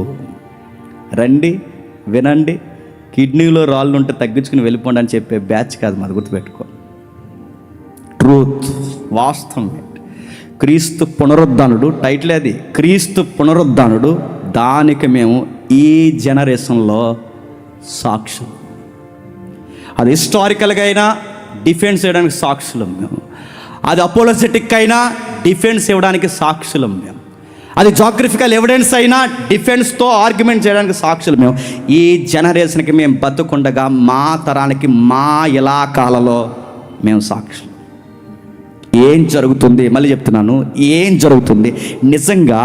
రండి, వినండి. కిడ్నీలో రాళ్ళు ఉంటే తగ్గించుకుని వెళ్ళిపోండి అని చెప్పే బ్యాచ్ కాదు మాది, గుర్తుపెట్టుకో. ట్రూత్, వాస్తవం. క్రీస్తు పునరుద్ధానుడు, టైటిల్ అది, క్రీస్తు పునరుద్ధానుడు. దానికి మేము ఈ జనరేషన్లో సాక్షులు. అది హిస్టారికల్గా అయినా డిఫెన్స్ ఇవ్వడానికి సాక్షులం మేము, అది అపోలోజెటిక్ అయినా డిఫెన్స్ ఇవ్వడానికి సాక్షులం మేము, అది జాగ్రఫికల్ ఎవిడెన్స్ అయినా డిఫెన్స్తో ఆర్గ్యుమెంట్ చేయడానికి సాక్షులు మేము. ఈ జనరేషన్కి మేము బతుకుండగా మా తరానికి మా ఇలాకాలలో మేము సాక్షులు. ఏం జరుగుతుంది? మళ్ళీ చెప్తున్నాను, ఏం జరుగుతుంది? నిజంగా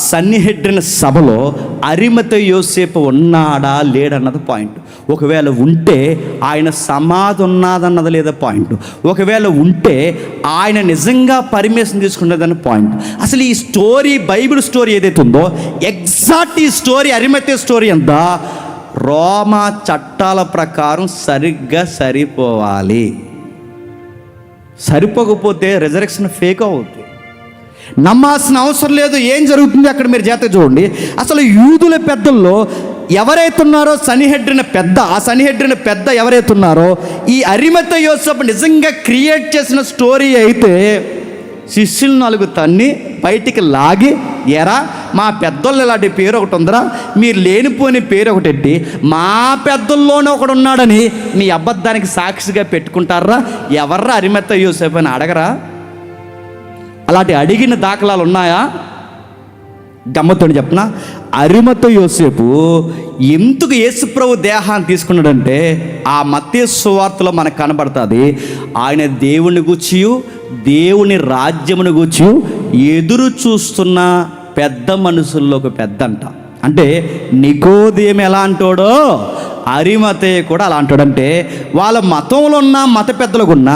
సన్నిహెడ్రిన సభలో అరిమథయ యోసేపు ఉన్నాడా లేడన్నది పాయింట్. ఒకవేళ ఉంటే ఆయన సమాధి ఉన్నదన్నది లేదా పాయింట్. ఒకవేళ ఉంటే ఆయన నిజంగా పర్మిషన్ తీసుకున్నదన్న పాయింట్. అసలు ఈ స్టోరీ, బైబిల్ స్టోరీ ఏదైతే ఉందో ఎగ్జాక్ట్ ఈ స్టోరీ, అరిమథయ స్టోరీ అంతా రోమా చట్టాల ప్రకారం సరిగ్గా సరిపోవాలి. సరిపోకపోతే రిజరెక్షన్ ఫేక్ అవుతుంది. నమ్మాల్సిన అవసరం లేదు. ఏం జరుగుతుంది అక్కడ మీరు జాగ్రత్తగా చూడండి. అసలు యూదుల పెద్దల్లో ఎవరైతే ఉన్నారో సన్నిహెడ్రిన పెద్ద, ఆ సన్నిహెడ్రిన పెద్ద ఎవరైతే ఉన్నారో ఈ అరిమతయి యోసేపు నిజంగా క్రియేట్ చేసిన స్టోరీ అయితే శిష్యులు 4 తన్ని బయటికి లాగి, ఎరా మా పెద్దోళ్ళు ఇలాంటి పేరు ఒకటి ఉందరా, మీరు లేనిపోని పేరు ఒకటి ఎట్టి మా పెద్దల్లోనే ఒకడు ఉన్నాడని మీ అబద్ధానికి సాక్షిగా పెట్టుకుంటారా? ఎవర్రా అరిమతయి యోసేపు అని అడగరా? అలాంటి అడిగిన దాఖలాలు ఉన్నాయా? గమ్మతో చెప్పనా, అరిమతయి యోసేపు ఎందుకు యేసుప్రభు దేహాన్ని తీసుకున్నాడంటే ఆ మత్తయి సువార్తలో మనకు కనబడుతుంది. ఆయన దేవుని గూర్చియు దేవుని రాజ్యమును గూర్చియు ఎదురు చూస్తున్న పెద్ద మనుషుల్లో ఒక పెద్ద అంట. అంటే నికోదేము ఎలా అంటాడో అరిమతయి కూడా అలా అంటాడంటే వాళ్ళ మతంలో ఉన్న మత పెద్దలకు ఉన్న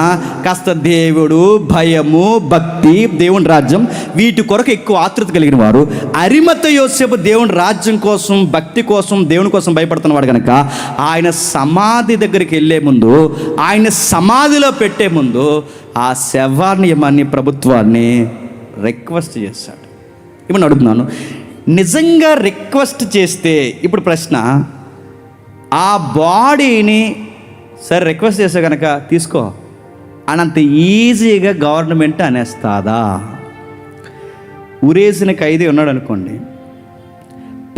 కాస్త దేవుడు, భయము, భక్తి, దేవుని రాజ్యం వీటి కొరకు ఎక్కువ ఆతృత కలిగిన వారు. అరిమతయి యోసేపు దేవుని రాజ్యం కోసం, భక్తి కోసం, దేవుని కోసం భయపడుతున్నవాడు కనుక ఆయన సమాధి దగ్గరికి వెళ్ళే ముందు, ఆయన సమాధిలో పెట్టే ముందు ఆ శవాన్ని ఏమని ప్రభుత్వాన్ని రిక్వెస్ట్ చేశాడు. ఇప్పుడు అడుగుతున్నాను, నిజంగా రిక్వెస్ట్ చేస్తే ఇప్పుడు ప్రశ్న, ఆ బాడీని సరే రిక్వెస్ట్ చేస్తే కనుక తీసుకో అనంత ఈజీగా గవర్నమెంట్ అనేస్తుందా? ఉరేసిన ఖైదీ ఉన్నాడు అనుకోండి,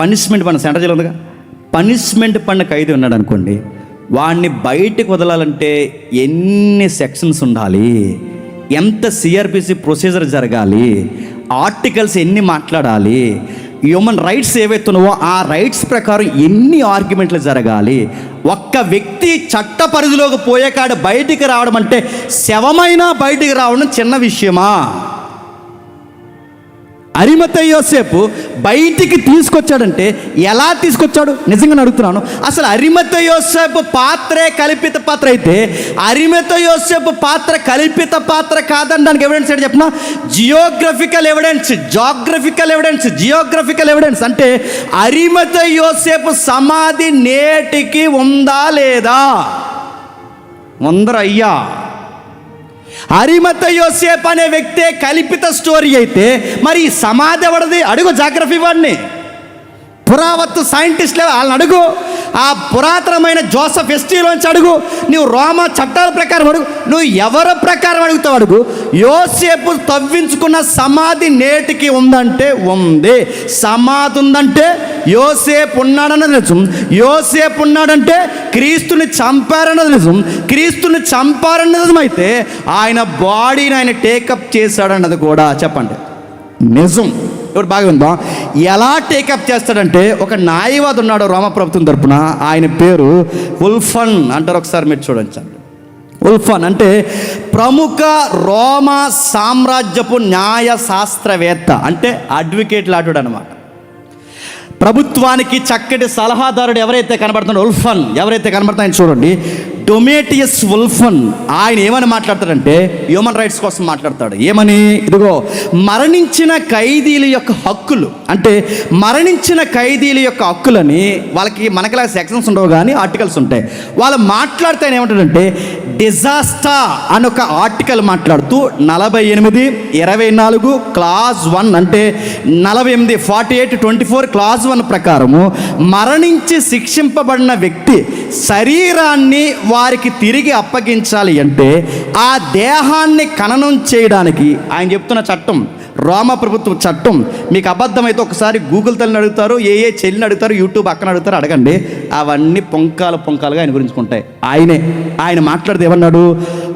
పనిష్మెంట్ పడిన సెంటర్ జైలు ఉందిగా, పనిష్మెంట్ పడిన ఖైదీ ఉన్నాడు అనుకోండి, వాడిని బయటకు వదలాలంటే ఎన్ని సెక్షన్స్ ఉండాలి, ఎంత సిఆర్పిసి ప్రొసీజర్ జరగాలి, ఆర్టికల్స్ ఎన్ని మాట్లాడాలి, హ్యూమన్ రైట్స్ ఏవైతున్నావో ఆ రైట్స్ ప్రకారం ఎన్ని ఆర్గ్యుమెంట్లు జరగాలి. ఒక్క వ్యక్తి చట్ట పరిధిలోకి పోయే కాడ బయటికి రావడం అంటే శవమైనా బయటికి రావడం చిన్న విషయమా? అరిమతయి యోసేపు బయటికి తీసుకొచ్చాడంటే ఎలా తీసుకొచ్చాడు నిజంగా అడుగుతున్నాను. అసలు అరిమతయి యోసేపు పాత్రే కల్పిత పాత్ర అయితే అరిమతయి యోసేపు పాత్ర కల్పిత పాత్ర కాదనడానికి ఎవిడెన్స్ ఏంటి చెప్పిన? జియోగ్రఫికల్ ఎవిడెన్స్ అంటే అరిమతయి యోసేపు సమాధి నేటికి ఉందా లేదా? ఉందరయ్యా. అరిమతయి యోసేపు అనే వ్యక్తే కల్పిత స్టోరీ అయితే మరి ఈ సమాధి ఎవడది? అడుగు జాగ్రఫీ వాడిని, పురావత్తు సైంటిస్టులు వాళ్ళని అడుగు, ఆ పురాతనమైన జోసెఫ్ ఎస్టీలోంచి అడుగు, నువ్వు రోమా చట్టాల ప్రకారం అడుగు, నువ్వు ఎవరి ప్రకారం అడుగుతావు అడుగు. యోసేపు తవ్వించుకున్న సమాధి నేటికి ఉందంటే ఉంది. సమాధి ఉందంటే యోసేపు ఉన్నాడన్నది నిజం. యోసేపు ఉన్నాడంటే క్రీస్తుని చంపారన్నది నిజం. క్రీస్తుని చంపారన్నది నిజం అయితే ఆయన బాడీని ఆయన టేకప్ చేశాడన్నది కూడా చెప్పండి నిజం. ఇప్పుడు బాగా ఉందాం. ఎలా టేకప్ చేస్తాడంటే ఒక న్యాయవాది ఉన్నాడు రోమా ప్రభుత్వం తరపున, ఆయన పేరు ఉల్ఫన్ అంటారు. ఒకసారి మీరు చూడండి. ఉల్ఫన్ అంటే ప్రముఖ రోమా సామ్రాజ్యపు న్యాయ శాస్త్రవేత్త, అంటే అడ్వకేట్ లాంటివాడు అనమాట. ప్రభుత్వానికి చక్కటి సలహాదారుడు ఎవరైతే కనబడుతున్నాడో ఉల్ఫన్ ఎవరైతే కనబడతాయని చూడండి. డొమేటియస్ ఉల్ఫన్ ఆయన ఏమని మాట్లాడతాడంటే హ్యూమన్ రైట్స్ కోసం మాట్లాడతాడు. ఏమని? ఇదిగో మరణించిన ఖైదీల యొక్క హక్కులు, అంటే మరణించిన ఖైదీల యొక్క హక్కులని వాళ్ళకి మనకిలా సెక్షన్స్ ఉండవు కానీ ఆర్టికల్స్ ఉంటాయి. వాళ్ళు మాట్లాడితే ఆయన ఏమంటాడంటే డిజాస్టర్ అని ఒక ఆర్టికల్ మాట్లాడుతూ 48:24 క్లాజ్ 1 అంటే 48 48:24 క్లాజ్ 1 ప్రకారము మరణించి శిక్షింపబడిన వ్యక్తి శరీరాన్ని వారికి తిరిగి అప్పగించాలి అంటే ఆ దేహాన్ని ఖననం చేయడానికి ఆయన చెప్తున్న చట్టం రోమ ప్రభుత్వ చట్టం. మీకు అబద్ధమైతే ఒకసారి గూగుల్ తల్లిని అడుగుతారు, ఏ చెల్లిని అడుగుతారు, యూట్యూబ్ అక్కన అడుగుతారు, అడగండి. అవన్నీ పొంకాలుగా ఆయన గురించి ఉంటాయి. ఆయన మాట్లాడితే ఏమన్నాడు?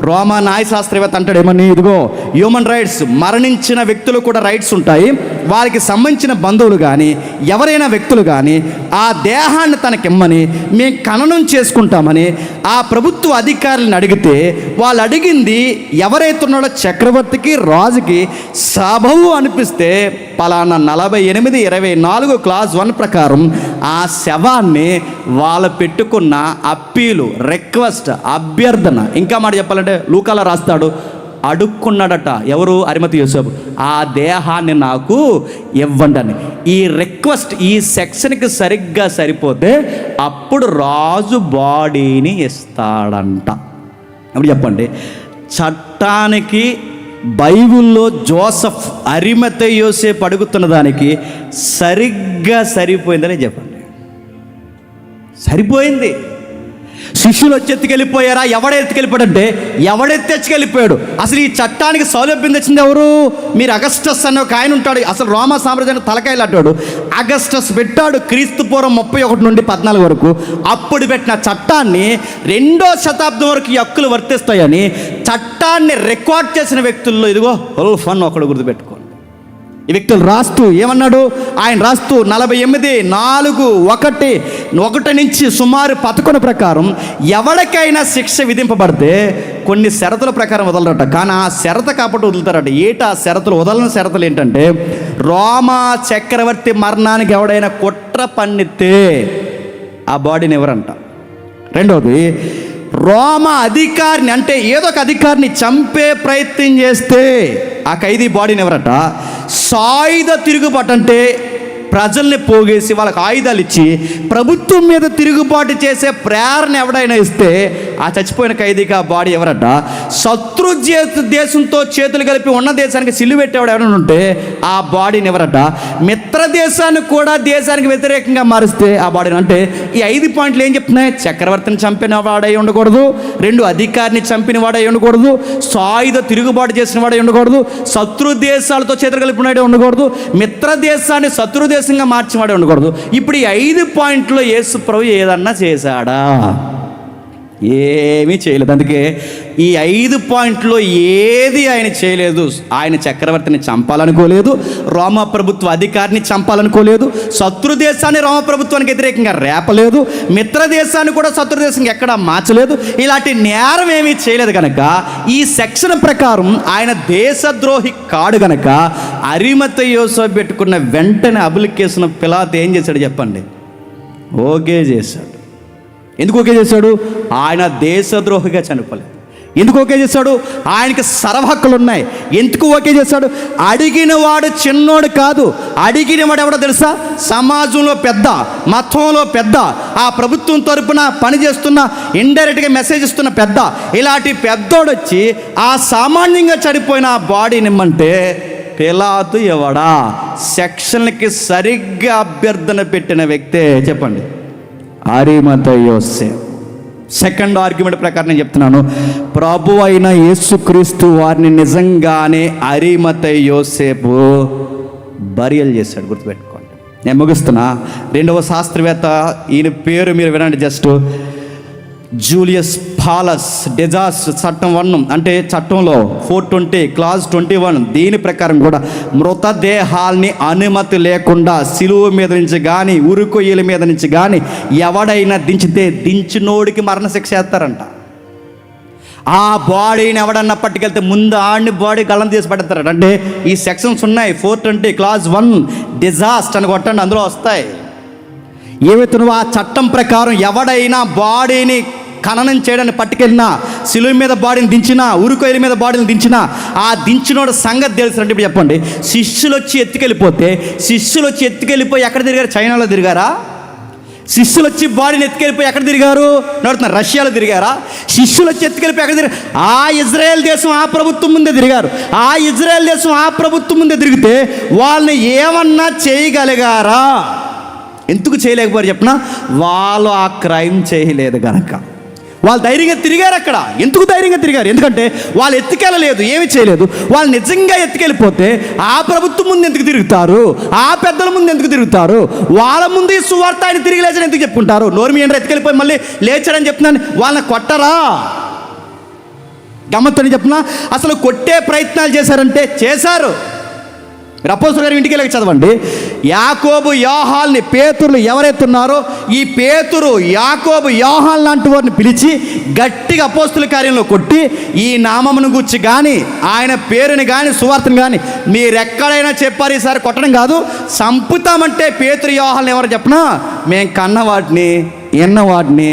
రోమా న్యాయశాస్త్రవేత్త అంటాడు ఏమని? ఇదిగో హ్యూమన్ రైట్స్, మరణించిన వ్యక్తులు కూడా రైట్స్ ఉంటాయి. వారికి సంబంధించిన బంధువులు కానీ ఎవరైనా వ్యక్తులు కానీ ఆ దేహాన్ని తనకిమ్మని మేము ఖననం చేసుకుంటామని ఆ ప్రభుత్వ అధికారులను అడిగితే వాళ్ళు అడిగింది ఎవరైతే ఉన్నాడో చక్రవర్తికి, రాజుకి సబవు అనిపిస్తే పలానా 48:24 క్లాజ్ 1 ప్రకారం ఆ శవాన్ని వాళ్ళు పెట్టుకున్న అప్పీలు, రిక్వెస్ట్, అభ్యర్థన, ఇంకా మాట చెప్పాలంటే లూకాలో రాస్తాడు, అడుక్కున్నాడట. ఎవరు? అరిమతయి యోసేపు. ఆ దేహాన్ని నాకు ఇవ్వండి అని. ఈ రిక్వెస్ట్ ఈ సెక్షన్కి సరిగ్గా సరిపోతే అప్పుడు రాజు బాడీని ఇస్తాడంట. అప్పుడు చెప్పండి, చట్టానికి బైబిల్లో జోసఫ్ అరిమతయి యోసేపు అడుగుతున్న దానికి సరిగ్గా సరిపోయిందని చెప్పండి. సరిపోయింది. శిష్యులు వచ్చి ఎత్తుకెళ్ళిపోయారా? ఎవడెత్తుకెళ్ళిపోయాడంటే ఎవడెత్తెచ్చుకెళ్ళిపోయాడు. అసలు ఈ చట్టానికి సౌలభ్యం తెచ్చింది ఎవరు? మీరు అగస్టస్ అనే ఒక ఆయన ఉంటాడు, అసలు రోమా సామ్రాజ్యానికి తలకాయలు అట్టాడు. అగస్టస్ పెట్టాడు క్రీస్తు పూర్వం 31 నుండి 14 వరకు. అప్పుడు పెట్టిన చట్టాన్ని 2వ శతాబ్దం వరకు ఈ హక్కులు వర్తిస్తాయని చట్టాన్ని రికార్డ్ చేసిన వ్యక్తుల్లో ఇదిగో ఉల్ఫ్ అని ఒకడు గుర్తుపెట్టుకో. ఈ వ్యక్తులు రాస్తూ ఏమన్నాడు? ఆయన రాస్తూ 48:4:1 నుంచి సుమారు 11 ప్రకారం ఎవరికైనా శిక్ష విధింపబడితే కొన్ని షరతుల ప్రకారం వదలరట. కానీ ఆ షరత కాబట్టి వదులుతారట. ఆ షరతులు వదలని షరతులు ఏంటంటే, రోమా చక్రవర్తి మరణానికి ఎవడైనా కుట్ర పన్నితే ఆ బాడీని ఎవరంట. రెండవది, రోమా అధికారిని అంటే ఏదో ఒక అధికారిని చంపే ప్రయత్నం చేస్తే ఆ ఖైదీ బాడీని ఎవరట. సాయుధ తిరుగుబాటు అంటే ప్రజల్ని పోగేసి వాళ్ళకి ఆయుధాలు ఇచ్చి ప్రభుత్వం మీద తిరుగుబాటు చేసే ప్రేరణ ఎవడైనా ఇస్తే ఆ చచ్చిపోయిన ఖైదీకి ఆ బాడీ ఎవరట. శత్రు దేశంతో చేతులు కలిపి ఉన్న దేశానికి సిల్లు పెట్టేవాడు ఎవరైనా ఉంటే ఆ బాడీని ఎవరట. మిత్ర దేశాన్ని కూడా దేశానికి వ్యతిరేకంగా మారిస్తే ఆ బాడీని. అంటే ఈ 5 పాయింట్లు ఏం చెప్తున్నాయి? చక్రవర్తిని చంపిన వాడై ఉండకూడదు, 2 అధికారిని చంపిన వాడై ఉండకూడదు, సాయుధ తిరుగుబాటు చేసిన వాడై ఉండకూడదు, శత్రు దేశాలతో చేతులు కలిపినాడే ఉండకూడదు, మిత్ర దేశాన్ని శత్రు దేశంగా మార్చివాడే ఉండకూడదు. ఇప్పుడు ఈ 5 పాయింట్లో యేసు ప్రభు ఏదన్నా చేశాడా? ఏమీ చేయలేదు. అందుకే ఈ 5 పాయింట్లో ఏది ఆయన చేయలేదు. ఆయన చక్రవర్తిని చంపాలనుకోలేదు, రోమా ప్రభుత్వ అధికారిని చంపాలనుకోలేదు, శత్రు దేశాన్ని రోమా ప్రభుత్వానికి వ్యతిరేకంగా రేపలేదు, మిత్ర దేశాన్ని కూడా శత్రు దేశంగా ఎక్కడా మార్చలేదు. ఇలాంటి నేరం ఏమీ చేయలేదు కనుక ఈ సెక్షన్ ప్రకారం ఆయన దేశద్రోహి కాడు కనుక అరిమతయి యోసేపు పెట్టుకున్న వెంటనే అబుల్కేసిన పిలాతు ఏం చేశాడు చెప్పండి? ఓకే చేశాడు. ఎందుకు ఓకే చేశాడు? ఆయన దేశద్రోహిగా చనిపోలేదు. ఎందుకు ఓకే చేశాడు? ఆయనకి సర్వహక్కులు ఉన్నాయి. ఎందుకు ఓకే చేశాడు? అడిగిన వాడు చిన్నోడు కాదు. అడిగిన వాడు ఎవడో తెలుసా? సమాజంలో పెద్ద, మతంలో పెద్ద, ఆ ప్రభుత్వం తరపున పనిచేస్తున్న, ఇండైరెక్ట్గా మెసేజ్ ఇస్తున్న పెద్ద. ఇలాంటి పెద్దోడు వచ్చి ఆ సామాన్యంగా చనిపోయిన ఆ బాడీని ఇమ్మంటే పిలాతు ఎవడా? సెక్షన్లకి సరిగ్గా అభ్యర్థన పెట్టిన వ్యక్తే చెప్పండి, అరిమతయి యోసేపు. సెకండ్ ఆర్గ్యుమెంట్ ప్రకారం నేను చెప్తున్నాను, ప్రభు అయిన యేసుక్రీస్తు వారిని నిజంగానే అరిమతయి యోసేపు బరియల్ చేశాడు. గుర్తుపెట్టుకోండి. నేను ముగిస్తున్నా. 2వ శాస్త్రవేత్త, ఈయన పేరు మీరు వినండి జస్ట్, జూలియస్ పాలస్ డెజాస్. చట్టం 1 అంటే చట్టంలో 420 క్లాజ్ 21 దీని ప్రకారం కూడా మృతదేహాల్ని అనుమతి లేకుండా సిలువ మీద నుంచి కానీ ఉరుకొయ్యల మీద నుంచి కానీ ఎవడైనా దించితే దించినోడికి మరణశిక్ష వేస్తారంట. ఆ బాడీని ఎవడన్నా పట్టుకెళ్తే ముందు ఆడిని బాడీ గల్లం తీసి పడతారట. అంటే ఈ సెక్షన్స్ ఉన్నాయి. 420 క్లాజ్ 1 డిజాస్ట్ అని కొట్టండి, అందులో వస్తాయి. ఏవైతున్నావో ఆ చట్టం ప్రకారం ఎవడైనా బాడీని ఖననం చేయడానికి పట్టుకెళ్ళినా, సిలువ మీద బాడీని దించినా, ఉరుకొయ్యల మీద బాడీని దించినా ఆ దించినోడు సంగతి తెలుసు. ఇప్పుడు చెప్పండి, శిష్యులు వచ్చి ఎత్తుకెళ్ళిపోయి ఎక్కడ తిరిగారు? చైనాలో తిరిగారా? శిష్యులు వచ్చి బాడీని ఎత్తుకెళ్ళిపోయి ఎక్కడ తిరిగారు? నడుతున్నారు, రష్యాలో తిరిగారా? శిష్యులు వచ్చి ఎత్తుకెళ్ళిపోయి ఎక్కడ తిరిగారు? ఆ ఇజ్రాయెల్ దేశం ఆ ప్రభుత్వం ముందే తిరిగారు. ఆ ఇజ్రాయెల్ దేశం ఆ ప్రభుత్వం ముందే తిరిగితే వాళ్ళని ఏమన్నా చేయగలిగారా? ఎందుకు చేయలేకపోయారు చెప్పిన? వాళ్ళు ఆ క్రైమ్ చేయలేదు కనుక వాళ్ళు ధైర్యంగా తిరిగారు అక్కడ. ఎందుకు ధైర్యంగా తిరిగారు? ఎందుకంటే వాళ్ళు ఎత్తుకెళ్ళలేదు, ఏమి చేయలేదు. వాళ్ళు నిజంగా ఎత్తుకెళ్ళిపోతే ఆ ప్రభుత్వం ముందు ఎందుకు తిరుగుతారు? ఆ పెద్దల ముందు ఎందుకు తిరుగుతారు? వాళ్ళ ముందు ఈ సువార్త ఆయన తిరిగి లేచని ఎందుకు చెప్పుకుంటారు? నోర్మి ఏంటో ఎత్తుకెళ్ళిపోయి మళ్ళీ లేచాడని చెప్తున్నాను. వాళ్ళని కొట్టరా? గమ్మత్తని చెప్తున్నా, అసలు కొట్టే ప్రయత్నాలు చేశారంటే చేశారు. అపోస్తలుల గారి ఇంటికి వెళ్ళి చదవండి. యాకోబు యోహాన్ని, పేతురులు ఎవరైతే ఉన్నారో ఈ పేతురు యాకోబు యోహాన్ లాంటి వారిని పిలిచి గట్టిగా అపోస్తలుల కార్యంలో కొట్టి, ఈ నామమును గురించి కానీ ఆయన పేరుని కానీ సువార్తను కానీ మీరెక్కడైనా చెప్పారు, ఈసారి కొట్టడం కాదు చంపుతామంటే పేతురు యోహాన్ని ఎవరు చెప్పనా? మేము కన్నవాటిని ఎన్నవాటిని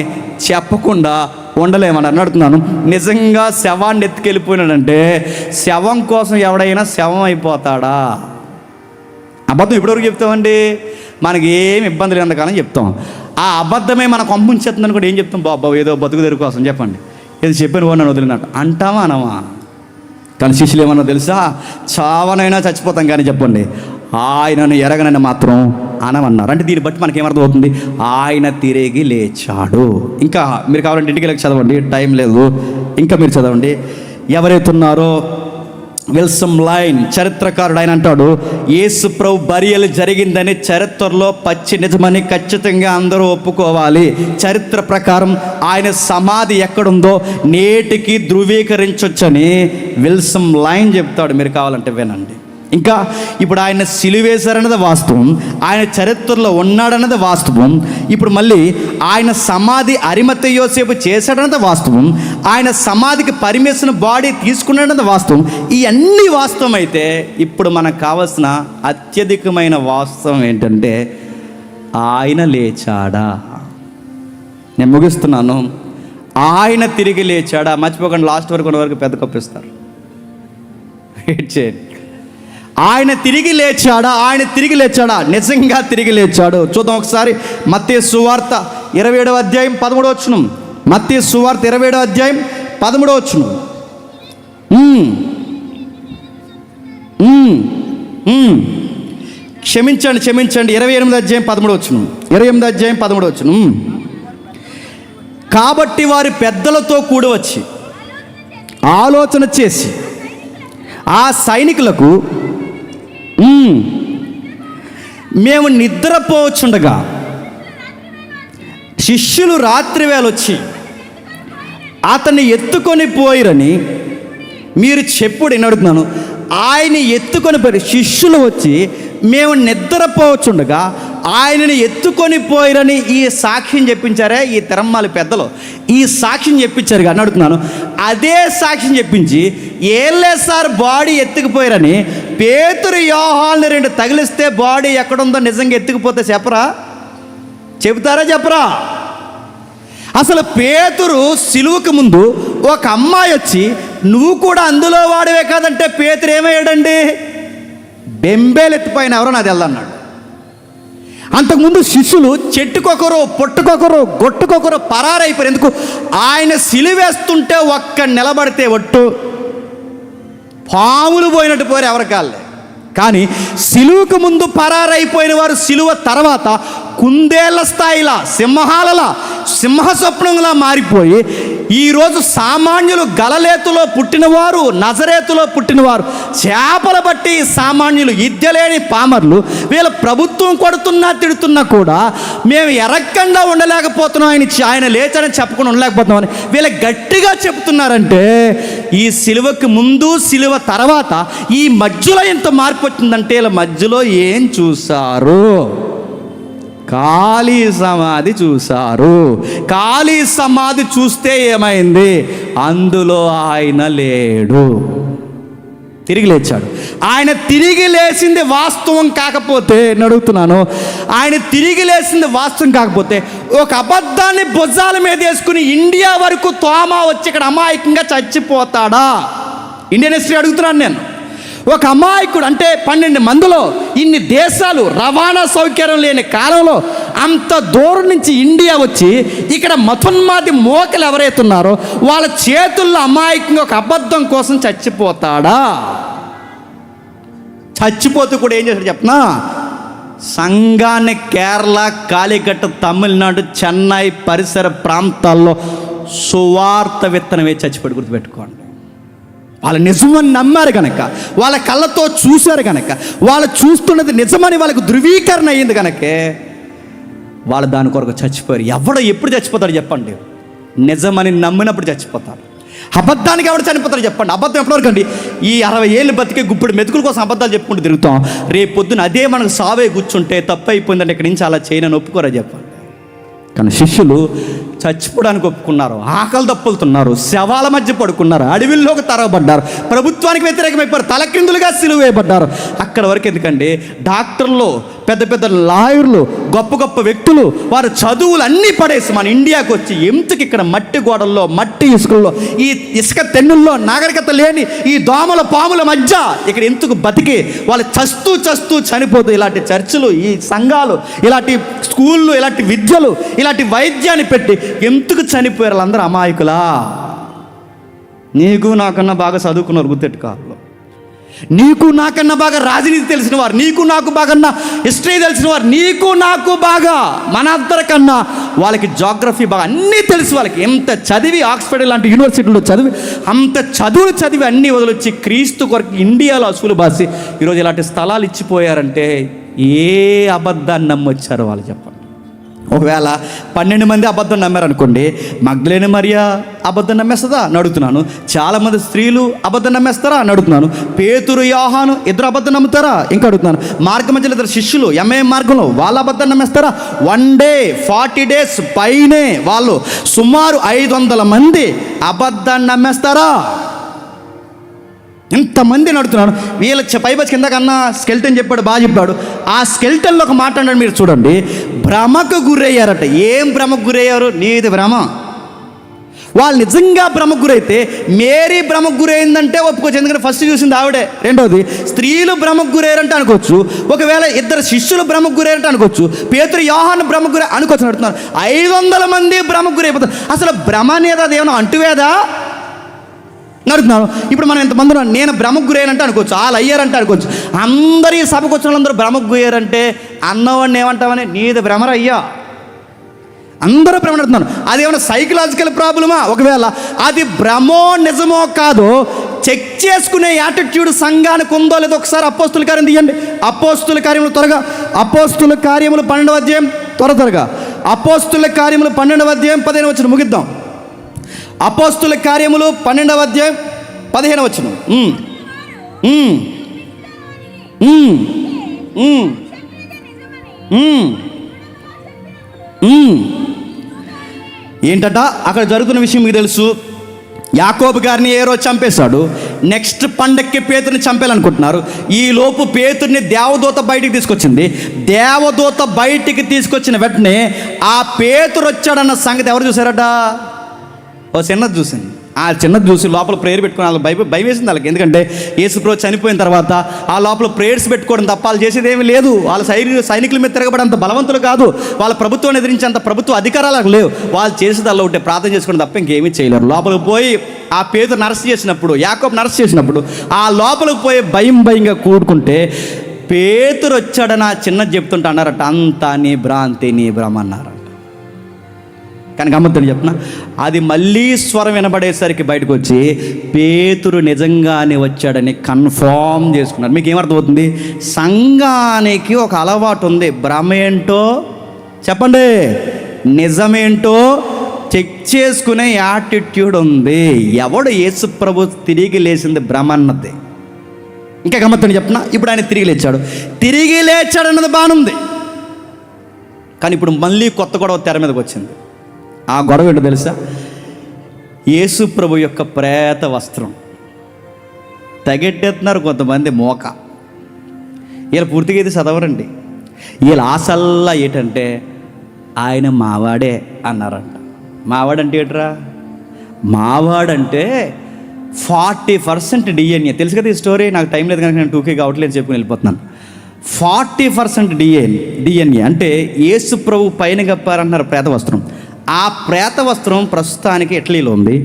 చెప్పకుండా ఉండలేమని అడుగుతున్నాను. నిజంగా శవాన్ని ఎత్తుకెళ్ళిపోయినాడంటే శవం కోసం ఎవడైనా శవం అయిపోతాడా? అబద్ధం ఇప్పటివరకు చెప్తామండి, మనకి ఏమి ఇబ్బంది లేనంతకాలం చెప్తాం. ఆ అబద్ధమే మనకు పంపించేస్తుందని కూడా ఏం చెప్తాం? బాబా ఏదో బతుకు తెరుగు కోసం చెప్పండి. ఇది చెప్పాను నన్ను వదిలినట్టు అంటావా అనవా? కానీ శిష్యులు ఏమన్నా తెలుసా? చావనైనా చచ్చిపోతాం కానీ చెప్పండి, ఆయనను ఎరగనని మాత్రం అనమన్నారు. అంటే దీన్ని బట్టి మనకి ఏమర్థం అవుతుంది? ఆయన తిరిగి లేచాడు. ఇంకా మీరు కావాలంటే ఇంటికి వెళ్ళి చదవండి, టైం లేదు. ఇంకా మీరు చదవండి. ఎవరైతే ఉన్నారో విల్సమ్ లైన్ చరిత్రకారుడు, ఆయన అంటాడు, యేసు ప్రభు బరియలు జరిగిందని చరిత్రలో పచ్చి నిజమని ఖచ్చితంగా అందరూ ఒప్పుకోవాలి. చరిత్ర ప్రకారం ఆయన సమాధి ఎక్కడుందో నేటికి ధృవీకరించొచ్చని విల్సమ్ లైన్ చెప్తాడు. మీరు కావాలంటే వినండి. ఇంకా ఇప్పుడు ఆయన సిలువేశారన్నది వాస్తవం, ఆయన చరిత్రలో ఉన్నాడన్నది వాస్తవం. ఇప్పుడు మళ్ళీ ఆయన సమాధి అరిమతె యోసేపు చేశాడన్నది వాస్తవం, ఆయన సమాధికి పర్మిషన్ బాడీ తీసుకున్నాడన్నది వాస్తవం. ఇవన్నీ వాస్తవం అయితే ఇప్పుడు మనకు కావాల్సిన అత్యధికమైన వాస్తవం ఏంటంటే ఆయన లేచాడా. నేను ముగిస్తున్నాను. ఆయన తిరిగి లేచాడా. మర్చిపోకండి, లాస్ట్ వరకు పెద్ద కప్పిస్తారు. వెయిట్ చేయండి. ఆయన తిరిగి లేచాడా, ఆయన తిరిగి లేచాడా, నిజంగా తిరిగి లేచాడు. చూద్దాం ఒకసారి. మత్తయి సువార్త 27వ అధ్యాయం 13వ వచనం. మత్తయి సువార్త 27వ అధ్యాయం 13వ వచనం. క్షమించండి 28వ అధ్యాయం 13వ వచనం. 28వ అధ్యాయం 13వ వచనం. కాబట్టి వారి పెద్దలతో కూడి వచ్చి ఆలోచన చేసి ఆ సైనికులకు, మేము నిద్రపోవచ్చుండగా శిష్యులు రాత్రి వేళ వచ్చి అతన్ని ఎత్తుకొని పోయిరని మీరు చెప్పుడు. నేను అడుగుతున్నాను, ఆయన ఎత్తుకొని పోయి శిష్యులు వచ్చి మేము నిద్రపోవచ్చుండగా ఆయనని ఎత్తుకొని పోయిరని ఈ సాక్ష్యం చెప్పించారే ఈ తిరుమల పెద్దలు. ఈ సాక్ష్యం చెప్పించారు కానీ అడుగుతున్నాను, అదే సాక్ష్యం చెప్పించి ఏళ్ళే సార్ బాడీ ఎత్తుకుపోయారని పేతురు యోహాను 2 తగిలిస్తే బాడీ ఎక్కడుందో నిజంగా ఎత్తుకుపోతే చెబుతారా చెప్పరా? అసలు పేతురు సిలువకు ముందు ఒక అమ్మాయి వచ్చి నువ్వు కూడా అందులో వాడివే కాదంటే పేతురు ఏమయ్యాడండి? బెంబేలు ఎత్తిపోయిన ఎవరో నాకు తెల్లన్నాడు. అంతకుముందు శిష్యులు చెట్టుకొకరు, పొట్టుకొకరు, గొట్టుకొకరు పరారైపోయారు. ఎందుకు? ఆయన సిలువేస్తుంటే ఒక్క నిలబడితే ఒట్టు పాములు పోయినట్టు పోయారు ఎవరి కాళ్ళే. కానీ సిలువకు ముందు పరారైపోయిన వారు సిలువ తర్వాత కుందేళ్ల స్థాయిలా, సింహాలలా, సింహ స్వప్నంలా మారిపోయి ఈరోజు సామాన్యులు గలలేతులో పుట్టినవారు, నజరేతులో పుట్టినవారు, చేపల బట్టి సామాన్యులు, ఇద్దలేని పామర్లు, వీళ్ళ ప్రభుత్వం కొడుతున్నా తిడుతున్నా కూడా మేము ఎరక్కంగా ఉండలేకపోతున్నాం, ఆయన లేచాడని చెప్పకుండా ఉండలేకపోతున్నామని వీళ్ళ గట్టిగా చెప్తున్నారంటే ఈ సిలువకు ముందు సిలువ తర్వాత ఈ మధ్యలో ఎంత మార్పు వచ్చిందంటే వీళ్ళ మధ్యలో ఏం చూశారు? ఖాళీ సమాధి చూశారు. ఖాళీ సమాధి చూస్తే ఏమైంది? అందులో ఆయన లేడు, తిరిగి లేచాడు. ఆయన తిరిగి లేచింది వాస్తవం కాకపోతే, నేను అడుగుతున్నాను, ఆయన తిరిగి లేచింది వాస్తవం కాకపోతే ఒక అబద్ధాన్ని భుజాల మీద వేసుకుని ఇండియా వరకు తోమా వచ్చి ఇక్కడ అమాయకంగా చచ్చిపోతాడా? ఇండియన్ హిస్టరీ అడుగుతున్నాను నేను. ఒక అమాయకుడు అంటే 12 మందిలో ఇన్ని దేశాలు రవాణా సౌకర్యం లేని కాలంలో అంత దూరం నుంచి ఇండియా వచ్చి ఇక్కడ మతోన్మాది మోకలు ఎవరైతే ఉన్నారో వాళ్ళ చేతుల్లో అమాయకంగా ఒక అబద్ధం కోసం చచ్చిపోతాడా? చచ్చిపోతూ కూడా ఏం చేశాడు చెప్పనా? సంఘాన్ని కేరళ, కాలికట్, తమిళనాడు, చెన్నై పరిసర ప్రాంతాల్లో సువార్త విత్తనం వేసి చచ్చిపోయి. గుర్తుపెట్టుకోండి. వాళ్ళు నిజమని నమ్మారు కనుక, వాళ్ళ కళ్ళతో చూశారు కనుక, వాళ్ళు చూస్తున్నది నిజమని వాళ్ళకు ధృవీకరణ అయ్యింది కనుకే వాళ్ళు దాని కొరకు చచ్చిపోయారు. ఎప్పుడు చచ్చిపోతాడు చెప్పండి? నిజమని నమ్మినప్పుడు చచ్చిపోతారు. అబద్ధానికి ఎవడు చనిపోతాడు చెప్పండి? అబద్ధం ఎప్పటివరకు అండి? ఈ 60 ఏళ్ళు బతికే గుప్పుడు మెతుకుల కోసం అబద్ధాలు చెప్పుకుంటూ తిరుగుతాం. రేపు పొద్దున అదే మనకు సావే కూర్చుంటే తప్పు అయిపోయిందంటే ఇక్కడి నుంచి అలా చేయనని ఒప్పుకోరా చెప్పండి? కానీ శిష్యులు చచ్చిపోవడానికి ఒప్పుకున్నారు, ఆకలి దప్పులుతున్నారు, శవాల మధ్య పడుకున్నారు, అడవిల్లోకి తరగబడ్డారు, ప్రభుత్వానికి వ్యతిరేకమైపోయారు, తలక్రిందులుగా సిలువ వేయబడ్డారు. అక్కడ వరకు ఎందుకండి? డాక్టర్లు, పెద్ద పెద్ద లాయర్లు, గొప్ప గొప్ప వ్యక్తులు వారు చదువులు అన్నీ పడేసి మన ఇండియాకు వచ్చి ఎందుకు ఇక్కడ మట్టి గోడల్లో, మట్టి ఇసుకల్లో, ఈ ఇసుక తెన్నుల్లో నాగరికత లేని ఈ దోమల పాముల మధ్య ఇక్కడ ఎందుకు బతికి వాళ్ళు చస్తూ చనిపోతూ ఇలాంటి చర్చిలు, ఈ సంఘాలు, ఇలాంటి స్కూళ్ళు, ఇలాంటి విద్యలు, ఇలాంటి వైద్యాన్ని పెట్టి ఎందుకు చనిపోయారు? వాళ్ళందరూ అమాయకులా? నీకు నాకన్నా బాగా చదువుకున్నారు, గుర్తెట్టుకోవాలి. నీకు నాకన్నా బాగా రాజనీతి తెలిసిన వారు, నీకు నాకు బాగా హిస్టరీ తెలిసిన వారు, నీకు నాకు బాగా మన అందరికన్నా వాళ్ళకి జాగ్రఫీ బాగా అన్నీ తెలుసు. వాళ్ళకి ఎంత చదివి ఆక్స్ఫర్డ్ లాంటి యూనివర్సిటీలో చదివి అంత చదువులు చదివి అన్నీ వదిలొచ్చి క్రీస్తు కొరకు ఇండియాలో అసూలు బాసి ఈరోజు ఇలాంటి స్థలాలు ఇచ్చిపోయారంటే ఏ అబద్ధాన్ని నమ్మొచ్చారో వాళ్ళు చెప్పండి. ఒకవేళ 12 మంది అబద్ధం నమ్మారనుకోండి, మగ్దలేని మరియా అబద్ధం నమ్మేస్తుందా అని అడుగుతున్నాను. చాలామంది స్త్రీలు అబద్ధం నమ్మేస్తారా అని అడుగుతున్నాను. పేతురు, యోహాను ఇద్దరు అబద్ధం నమ్ముతారా ఇంకా అడుగుతున్నాను. మార్గ మధ్యలో ఇద్దరు శిష్యులు ఎంఏఎం మార్గంలో వాళ్ళు అబద్ధం నమ్మేస్తారా? 1 డే 40 days పైనే వాళ్ళు సుమారు 500 మంది అబద్ధాన్ని నమ్మేస్తారా? ఇంతమంది నడుతున్నాడు. వీళ్ళ పైబస్ కింద కన్నా స్కెల్టన్ చెప్పాడు, బాగా చెప్పాడు. ఆ స్కెల్టన్లో ఒక మాట అన్నాడు, మీరు చూడండి. భ్రమకు గురయ్యారట. ఏం భ్రమకు గురయ్యారు? నీది భ్రమ. వాళ్ళు నిజంగా భ్రమకు గురైతే మేరీ భ్రమకు గురైందంటే ఒప్పుకోవచ్చు, ఎందుకంటే ఫస్ట్ చూసింది ఆవిడే. రెండోది, స్త్రీలు భ్రమకు గురయ్యారంటే అనుకోవచ్చు. ఒకవేళ ఇద్దరు శిష్యులు భ్రమకు గురయ్యారంటే అనుకోవచ్చు. పేతురు, యోహాను భ్రమకు గురై అనుకోవచ్చు. నడుతున్నారు 500 మంది భ్రమకు గురైపోతారు. అసలు భ్రమ అనేది అది ఏమైనా అంటువేదా నడుతున్నాను. ఇప్పుడు మనం ఎంతమంది నేను భ్రమకు గురయ్యానంటే అనుకోవచ్చు, వాళ్ళు అయ్యారంటే అనుకోవచ్చు. అందరూ ఈ సభకు వచ్చిన వాళ్ళందరూ భ్రమకు గురయ్యారంటే అన్నవాడిని ఏమంటామని? నీది భ్రమర అయ్యా. అందరూ భ్రమ నడుతున్నాను. అదేమన్నా సైకలాజికల్ ప్రాబ్లమా? ఒకవేళ అది భ్రమో నిజమో కాదో చెక్ చేసుకునే యాటిట్యూడ్ సంఘానికి ఉందో లేదో ఒకసారి అపోస్తుల కార్యం తీయండి. అపోస్తుల కార్యములు త్వరగా, అపోస్తుల కార్యములు 12వ అధ్యాయం త్వరగా, అపోస్తుల కార్యములు 12వ అధ్యాయం 15వ వచనం ముగిద్దాం. అపోస్తుల కార్యములు 12వ అధ్యాయం 15వ వచనం. ఏంటట అక్కడ జరుగుతున్న విషయం మీకు తెలుసు. యాకోబు గారిని ఏ రోజు చంపేశాడు. నెక్స్ట్ పండక్కి పేతుర్ని చంపేయాలనుకుంటున్నారు. ఈ లోపు పేతుర్ని దేవదూత బయటికి తీసుకొచ్చింది. దేవదూత బయటికి తీసుకొచ్చిన వెంటనే ఆ పేతురు వచ్చాడన్న సంగతి ఎవరు చూశారట? ఓ చిన్నది చూసింది. ఆ చిన్నది చూసి లోపల ప్రేయర్ పెట్టుకుని వాళ్ళకి భయం వేసింది వాళ్ళకి. ఎందుకంటే యేసుప్రభు చనిపోయిన తర్వాత ఆ లోపల ప్రేయర్స్ పెట్టుకోవడం తప్ప వాళ్ళు చేసేది ఏమీ లేదు. వాళ్ళ సైనికుల మీద తిరగబడంత బలవంతులు కాదు. వాళ్ళ ప్రభుత్వాన్ని ఎదిరించేంత ప్రభుత్వ అధికారాలకు లేవు. వాళ్ళు చేసేది అలా ఉంటే ప్రార్థన చేసుకోవడం తప్ప ఇంకేమీ చేయలేరు. లోపలికి పోయి ఆ పేతురుని అరెస్ట్ చేసినప్పుడు, యాకోబుని అరెస్ట్ చేసినప్పుడు ఆ లోపలికి పోయి భయంగా కూడుకుంటే పేతురు వచ్చాడని ఆ చిన్నది చెప్తుంటే అన్నారట, అంతా నీ భ్రాంతి, నీ భ్రమ అన్నారట. కానీ గమ్మత్తని చెప్పిన అది మళ్ళీ స్వరం వినబడేసరికి బయటకు వచ్చి పేతురు నిజంగానే వచ్చాడని కన్ఫర్మ్ చేసుకున్నారు. మీకు ఏమర్థమవుతుంది? సంఘానికి ఒక అలవాటు ఉంది. భ్రమ ఏంటో చెప్పండి, నిజమేంటో చెక్ చేసుకునే యాటిట్యూడ్ ఉంది. ఎవడు యేసు ప్రభు తిరిగి లేచింది భ్రమ అన్నది. ఇంకా గమ్మత్తని చెప్పిన ఇప్పుడు ఆయన తిరిగి లేచాడు అన్నది బాగుంది. కానీ ఇప్పుడు మళ్ళీ కొత్త గొడవ తెర మీదకి వచ్చింది. ఆ గొడవ ఏంటో తెలుసా? యేసు ప్రభు యొక్క ప్రేత వస్త్రం తగెట్టేస్తున్నారు కొంతమంది మోక. వీళ్ళు పూర్తిగా ఇది చదవరండి. వీళ్ళ ఆశల్లా ఏంటంటే ఆయన మావాడే అన్నారంట. మావాడంటే ఏంట్రా? మావాడంటే 40% DNA. తెలుసు కదా ఈ స్టోరీ. నాకు టైం లేదు కనుక నేను 2K కావట్లేదు చెప్పుకుని వెళ్ళిపోతున్నాను. 40% DNA అంటే యేసు ప్రభు పైన గప్పారంటున్నారు ప్రేత వస్త్రం. ఆ ప్రేత వస్త్రం ప్రస్తుతానికి ఇటలీలో ఉంది.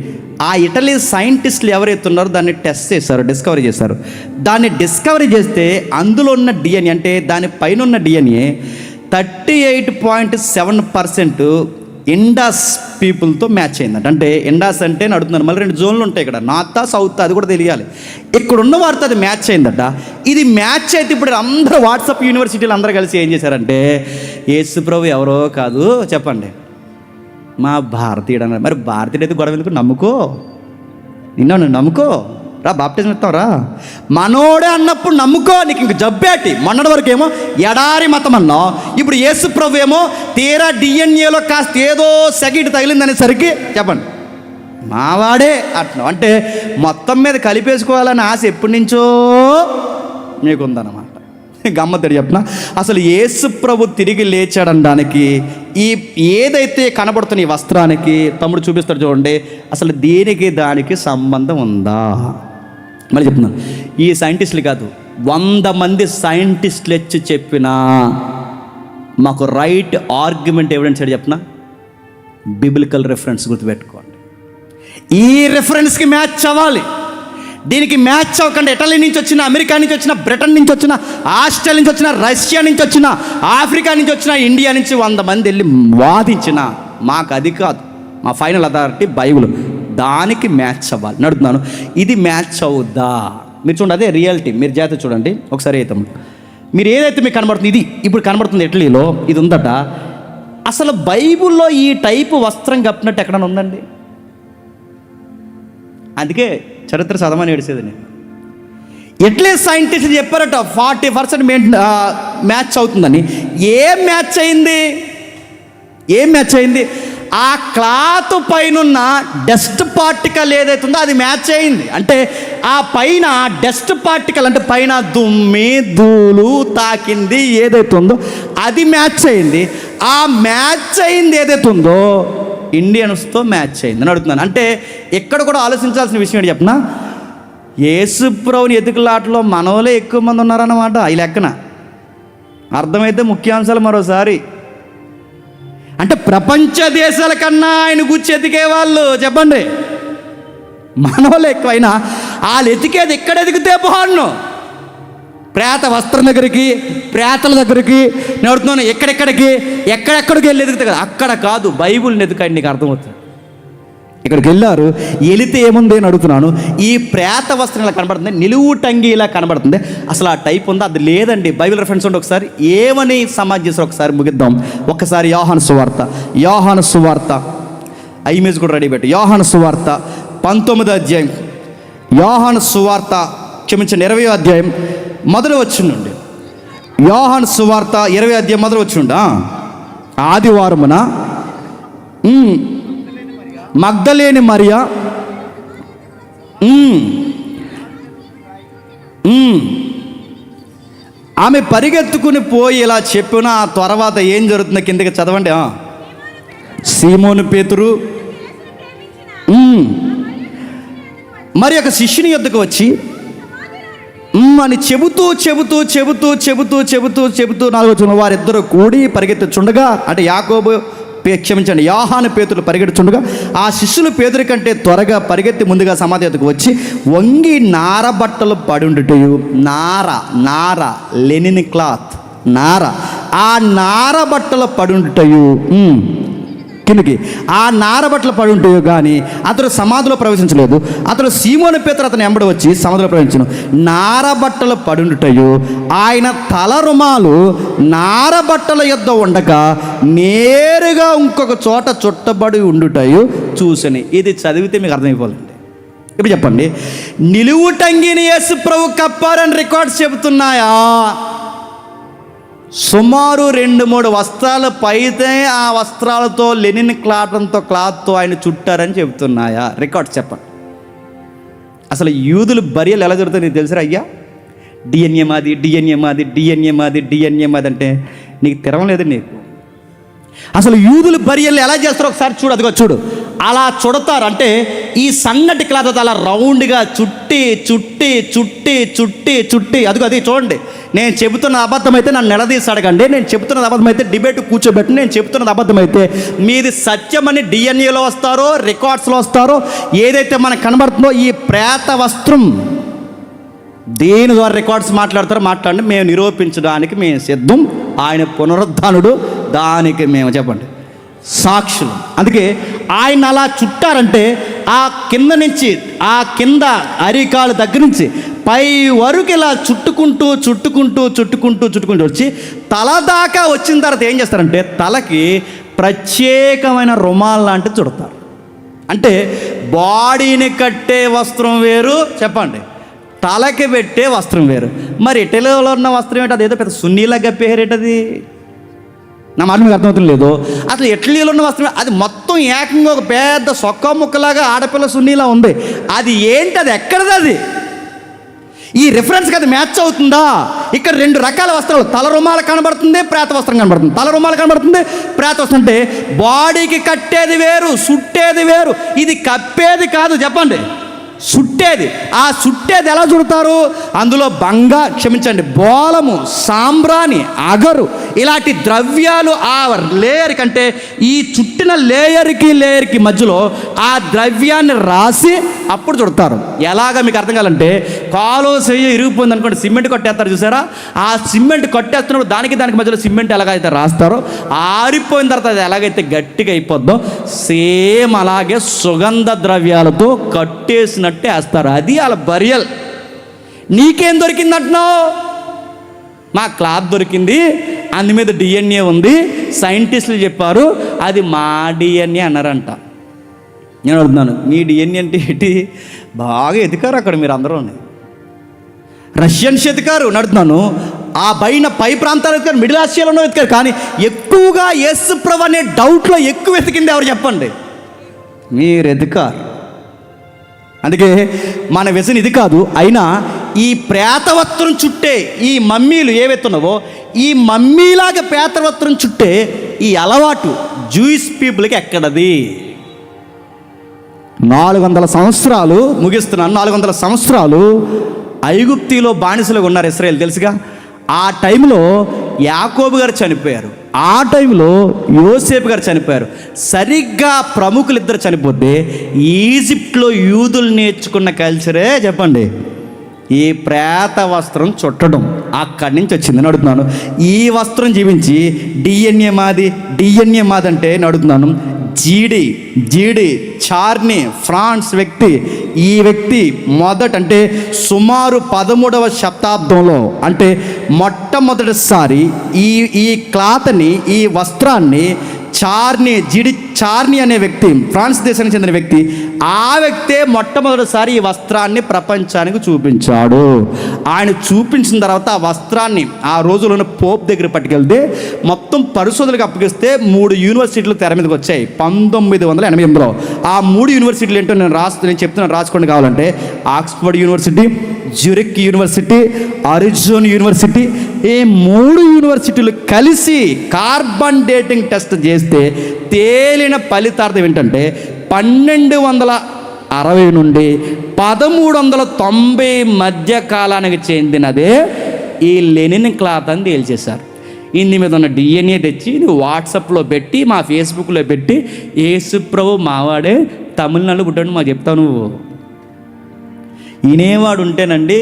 ఆ ఇటలీ సైంటిస్టులు ఎవరైతే ఉన్నారో దాన్ని టెస్ట్ చేశారు, డిస్కవరీ చేశారు. దాన్ని డిస్కవరీ చేస్తే అందులో ఉన్న DNA అంటే దానిపైన ఉన్న DNA 38.7% ఇండాస్ పీపుల్తో మ్యాచ్ అయిందంట. అంటే ఇండాస్ అంటే నడుతున్నారు మళ్ళీ 2 జోన్లు ఉంటాయి ఇక్కడ, నార్త్ సౌత్, అది కూడా తెలియాలి. ఇక్కడ ఉన్న వారితో అది మ్యాచ్ అయిందట. ఇది మ్యాచ్ అయితే ఇప్పుడు అందరూ వాట్సాప్ యూనివర్సిటీలు అందరూ కలిసి ఏం చేశారంటే యేసు ప్రభు ఎవరో కాదు చెప్పండి, మా భారతీయుడు అన్నారు. మరి భారతీయుడు అయితే గొడవ ఎందుకు? నమ్ముకో, నిన్ను నమ్ముకో, రా బాప్టిజం ఇస్తాం రా, మనోడే అన్నప్పుడు నమ్ముకో, నీకు ఇంక జబ్బేటి. మొన్నటి వరకు ఏమో ఎడారి మతం అన్నావు, ఇప్పుడు యేసు ప్రభు ఏమో తీరా DNAలో కాస్త ఏదో సెకండ్ తగిలిందనేసరికి చెప్పండి మావాడే అంటున్నావు. అంటే మొత్తం మీద కలిపేసుకోవాలని ఆశ ఎప్పటి నుంచో మీకుందన్నమాట. గమ్మత్తడి చెప్పిన అసలు యేసు ప్రభు తిరిగి లేచాడనడానికి ఈ ఏదైతే కనబడుతున్న ఈ వస్త్రానికి తమ్ముడు చూపిస్తాడు చూడండి, అసలు దీనికి దానికి సంబంధం ఉందా? మళ్ళీ చెప్తున్నాను, ఈ సైంటిస్టులు కాదు, 100 మంది సైంటిస్టులు వచ్చి చెప్పినా మాకు రైట్ ఆర్గ్యుమెంట్ ఎవిడెన్స్ ఏంటి చెప్పిన? బిబ్లికల్ రెఫరెన్స్ గుర్తుపెట్టుకోండి. ఈ రెఫరెన్స్కి మ్యాచ్ అవ్వాలి. దీనికి మ్యాచ్ అవ్వకుండా ఇటలీ నుంచి వచ్చిన, అమెరికా నుంచి వచ్చిన, బ్రిటన్ నుంచి వచ్చిన, ఆస్ట్రేలియా నుంచి వచ్చిన, రష్యా నుంచి వచ్చిన, ఆఫ్రికా నుంచి వచ్చిన, ఇండియా నుంచి 100 మంది వెళ్ళి వాదించిన మాకు అది కాదు. మా ఫైనల్ అథారిటీ బైబిల్. దానికి మ్యాచ్ అవ్వాలి. నడుతున్నాను, ఇది మ్యాచ్ అవుద్దా? మీరు చూడండి, అదే రియాలిటీ. మీరు జాగ్రత్త చూడండి ఒకసారి. అయితే మీరు ఏదైతే మీకు కనబడుతుంది, ఇది ఇప్పుడు కనబడుతుంది ఇటలీలో, ఇది ఉందట. అసలు బైబిల్లో ఈ టైపు వస్త్రం కప్పినట్టు ఎక్కడైనా ఉందండి? అందుకే చరిత్ర చదవని ఏడిసేది నేను. ఇటలీ సైంటిస్టులు చెప్పారట 40% మ్యాచ్ అవుతుందని. ఏం మ్యాచ్ అయింది? ఏం మ్యాచ్ అయింది? ఆ క్లాత్ పైన డస్ట్ పార్టికల్ ఏదైతే ఉందో అది మ్యాచ్ అయింది. అంటే ఆ పైన డస్ట్ పార్టికల్, అంటే పైన దుమ్మి ధూళి తాకింది ఏదైతే ఉందో అది మ్యాచ్ అయింది. ఆ మ్యాచ్ అయింది ఏదైతే ఉందో ఇండియన్స్తో మ్యాచ్ అయింది అని అడుగుతున్నాను. అంటే ఎక్కడ కూడా ఆలోచించాల్సిన విషయం ఏంటి చెప్పనా? యేసుప్రభుని ఎతుకులాటలో మనోలే ఎక్కువ మంది ఉన్నారన్నమాట. ఈ లెక్కన అర్థమైతే ముఖ్యాంశాలు మరోసారి. అంటే ప్రపంచ దేశాల కన్నా ఆయన గుచ్చి ఎతికే వాళ్ళు చెప్పండి మనోళ్ళు ఎక్కువైనా వాళ్ళు ఎతికేది ఎక్కడ ఎతికితే బాగుండు? ప్రేత వస్త్రం దగ్గరికి, ప్రేతల దగ్గరికి, నేను అడుగుతున్నాను ఎక్కడెక్కడికి వెళ్ళి ఎదుగుతాయి కదా, అక్కడ కాదు. బైబిల్ని ఎదుకండి, నీకు అర్థమవుతుంది. ఇక్కడికి వెళ్ళారు, వెళితే ఏముంది అని అడుగుతున్నాను. ఈ ప్రేత వస్త్రం ఇలా కనబడుతుంది, నిలువు టంగి ఇలా కనబడుతుంది. అసలు ఆ టైప్ ఉందా? అది లేదండి. బైబిల్ రెఫరెన్స్ ఉంటే ఒకసారి ఏమని సమాజ్ చేసి ఒకసారి ముగిద్దాం. ఒక్కసారి యోహాను సువార్త ఆ ఇమేజ్ కూడా రెడీ పెట్టు. యోహాను సువార్త 19వ అధ్యాయం, యోహాను సువార్త క్షమించండి 20వ అధ్యాయం మొదలు వచ్చిండండి. యోహాను సువార్త 20వ అధ్యాయం మొదలు వచ్చిండ. ఆదివారమున మగ్దలేని మరియ ఆమె పరిగెత్తుకుని పోయి ఇలా చెప్పిన ఆ తర్వాత ఏం జరుగుతుందో కిందకి చదవండి. సీమోను పేతురు మరి ఒక శిష్యుని యొద్దకు వచ్చి అని చెబుతూ 4 వారిద్దరూ కూడి పరిగెత్తుచుండగా, అంటే యోహాను పేతురు పరిగెత్తుచుండగా ఆ శిష్యులు పేతురు కంటే త్వరగా పరిగెత్తి ముందుగా సమాధి యొద్దకు వచ్చి వంగి నార బట్టలు పడుండుటయు, నార లెనిన్ క్లాత్, ఆ నార బట్టలు పడుండుటయు కిందకి ఆ నారబట్టలు పడి ఉంటాయో కానీ అతడు సమాధిలో ప్రవేశించలేదు. అతడు సీమోను పేతురు అతను ఎంబడి వచ్చి సమాధిలో ప్రవేశించను. నారబట్టలు పడుండుటయు ఆయన తల రుమాలు నారబట్టల యొద్ద ఉండగా నేరుగా ఇంకొక చోట చుట్టబడి ఉండుటయు చూసని. ఇది చదివితే మీకు అర్థమైపోవాలండి. ఇప్పుడు చెప్పండి, నిలువు టంగిని యేసు ప్రభు కప్పారని రికార్డ్స్ చెబుతున్నాయా? సుమారు 2-3 వస్త్రాలు పైతే ఆ వస్త్రాలతో లెనిన్ క్లాత్తో ఆయన చుట్టారని చెబుతున్నాయా? రికార్డ్స్ చెప్పండి. అసలు యూదులు బరియలు ఎలా జరుగుతాయి నీకు తెలుసా అయ్యా? డిఎన్ఏ మాది అంటే నీకు తెరవలేదు నీకు. అసలు యూదులు బరియలు ఎలా చేస్తారో ఒకసారి చూడు. అదిగో చూడు, అలా చుడతారు. అంటే ఈ సన్నటి క్లాత్ అలా రౌండ్గా చుట్టి అదిగో అది చూడండి. నేను చెబుతున్న అబద్ధం అయితే నన్ను నిలదీసి అడగండి. నేను చెబుతున్నది అబద్ధం అయితే డిబేట్ కూర్చోబెట్టి, నేను చెబుతున్నది అబద్ధం అయితే మీది సత్యమని డిఎన్ఏలో వస్తారో, రికార్డ్స్లో వస్తారో, ఏదైతే మనకు కనబడుతుందో ఈ ప్రేత వస్త్రం దేని ద్వారా రికార్డ్స్ మాట్లాడతారో మాట్లాడండి. మేము నిరూపించడానికి మేము సిద్ధం. ఆయన పునరుద్ధానుడు, దానికి మేము చెప్పండి సాక్షులు. అందుకే ఆయన అలా చుట్టారంటే ఆ కింద నుంచి, ఆ కింద అరికాలు దగ్గర నుంచి పై వరకు ఇలా చుట్టుకుంటూ వచ్చి తల దాకా వచ్చిన తర్వాత ఏం చేస్తారంటే తలకి ప్రత్యేకమైన రుమాల్ లాంటిది చుడతారు. అంటే బాడీని కట్టే వస్త్రం వేరు, చెప్పండి, తలకి పెట్టే వస్త్రం వేరు. మరి ఇటలీలో ఉన్న వస్త్రం ఏంటి? అదేదో పెద్ద సున్నీలా గప్పేరేటది. నా మాట మీకు అర్థమవుతుంది లేదు. అసలు ఇటలీలో ఉన్న వస్త్రం అది మొత్తం ఏకంగా ఒక పెద్ద సొక్క ముక్కలాగా ఆడపిల్ల సున్నీలా ఉంది. అది ఏంటి? అది ఎక్కడది? అది ఈ రిఫరెన్స్కి అది మ్యాచ్ అవుతుందా? ఇక్కడ 2 రకాల వస్త్రాలు, తల రుమాలు కనబడుతుంది, ప్రేత వస్త్రం కనబడుతుంది. తల రుమాలు కనబడుతుంది, ప్రేత వస్త్రం. అంటే బాడీకి కట్టేది వేరు, సుట్టేది వేరు. ఇది కప్పేది కాదు, చెప్పండి. చుట్టేది. ఆ చుట్టేది ఎలా చుడతారు? అందులో బోలము, సాంబ్రాణి, అగరు ఇలాంటి ద్రవ్యాలు ఆ లేయర్ కంటే ఈ చుట్టిన లేయర్కి మధ్యలో ఆ ద్రవ్యాన్ని రాసి అప్పుడు చుడతారు. ఎలాగ మీకు అర్థం కావాలంటే, కాలో చెయ్యి ఇరిగిపోయింది అనుకోండి, సిమెంట్ కొట్టేస్తారు చూసారా? ఆ సిమెంట్ కొట్టేస్తున్నప్పుడు దానికి మధ్యలో సిమెంట్ ఎలాగైతే రాస్తారో, ఆరిపోయిన తర్వాత అది ఎలాగైతే గట్టిగా అయిపోద్దో సేమ్ అలాగే సుగంధ ద్రవ్యాలతో కట్టేసినట్టే వేస్తారు. అది వాళ్ళ బరియల్. నీకేం దొరికింది అంటున్నావు? మా క్లాత్ దొరికింది, అందు మీద డిఎన్ఏ ఉంది, సైంటిస్టులు చెప్పారు అది మా డిఎన్ఏ అన్నారంట. నేను అడుగుతున్నాను, మీ డిఎన్ఏ అంటే ఏంటి? బాగా ఎదికారు అక్కడ మీరు అందరూ. రష్యన్స్ ఎదికారు నడుతున్నాను, ఆ పై ప్రాంతాలు ఎత్తుకారు, మిడిల్ ఆసియాలోనూ ఎత్తుకారు. కానీ ఎక్కువగా యేసు ప్రభు అనే డౌట్లో ఎక్కువ వెతికింది ఎవరు చెప్పండి? మీరు ఎదికారు. అందుకే మన వ్యసనం ఇది కాదు. అయినా ఈ ప్రేతవస్త్రం చుట్టే ఈ మమ్మీలు ఏవెత్తున్నావో, ఈ మమ్మీలాగా ప్రేతవస్త్రం చుట్టే ఈ అలవాటు జూయిష్ పీపుల్కి ఎక్కడది? 400 సంవత్సరాలు ముగిస్తున్నాను. 400 సంవత్సరాలు ఐగుప్తిలో బానిసలుగా ఉన్నారు ఇశ్రాయేలు, తెలుసుగా. ఆ టైంలో యాకోబు గారు చనిపోయారు, ఆ టైంలో యోసేపు గారు చనిపోయారు. సరిగ్గా ప్రముఖులు ఇద్దరు చనిపోతే ఈజిప్ట్లో యూదులు నేర్చుకున్న కల్చరే చెప్పండి ఈ ప్రేత వస్త్రం చుట్టడం. అక్కడి నుంచి వచ్చింది. అడుగుతున్నాను, ఈ వస్త్రం జీవించి డిఎన్ఏ మాది అంటే అడుగుతున్నాను, జీడి చార్ని ఫ్రాన్స్ వ్యక్తి, ఈ వ్యక్తి అంటే సుమారు 13వ శతాబ్దంలో, అంటే మొట్టమొదటిసారి ఈ క్లాత్ని, ఈ వస్త్రాన్ని చార్ని అనే వ్యక్తి, ఫ్రాన్స్ దేశానికి చెందిన వ్యక్తి, ఆ వ్యక్తే మొట్టమొదటిసారి ఈ వస్త్రాన్ని ప్రపంచానికి చూపించాడు. ఆయన చూపించిన తర్వాత ఆ వస్త్రాన్ని ఆ రోజుల్లోనే పోప్ దగ్గర పట్టుకెళ్తే మొత్తం పరిశోధనలకు అప్పగిస్తే 3 యూనివర్సిటీలు తెర మీదకి వచ్చాయి 1988లో. ఆ 3 యూనివర్సిటీలు ఏంటో నేను చెప్తున్నాను, రాసుకోండి కావాలంటే. Oxford university, Zurich university, Arizona university, ఈ 3 యూనివర్సిటీలు కలిసి కార్బన్ డేటింగ్ టెస్ట్ చేస్తే తేలిన ఫలితార్థం ఏంటంటే 1260 నుండి 1390 మధ్య కాలానికి చెందినదే ఈ లెనిన్ క్లాత్ అని తేల్చేశారు. ఇంది మీద ఉన్న డిఎన్ఏ తెచ్చి నువ్వు వాట్సాప్లో పెట్టి, మా ఫేస్బుక్లో పెట్టి, యేసు ప్రభు మావాడే తమిళనాడు పుట్టాడు మాకు చెప్తావు నువ్వు. వినేవాడు ఉంటేనండి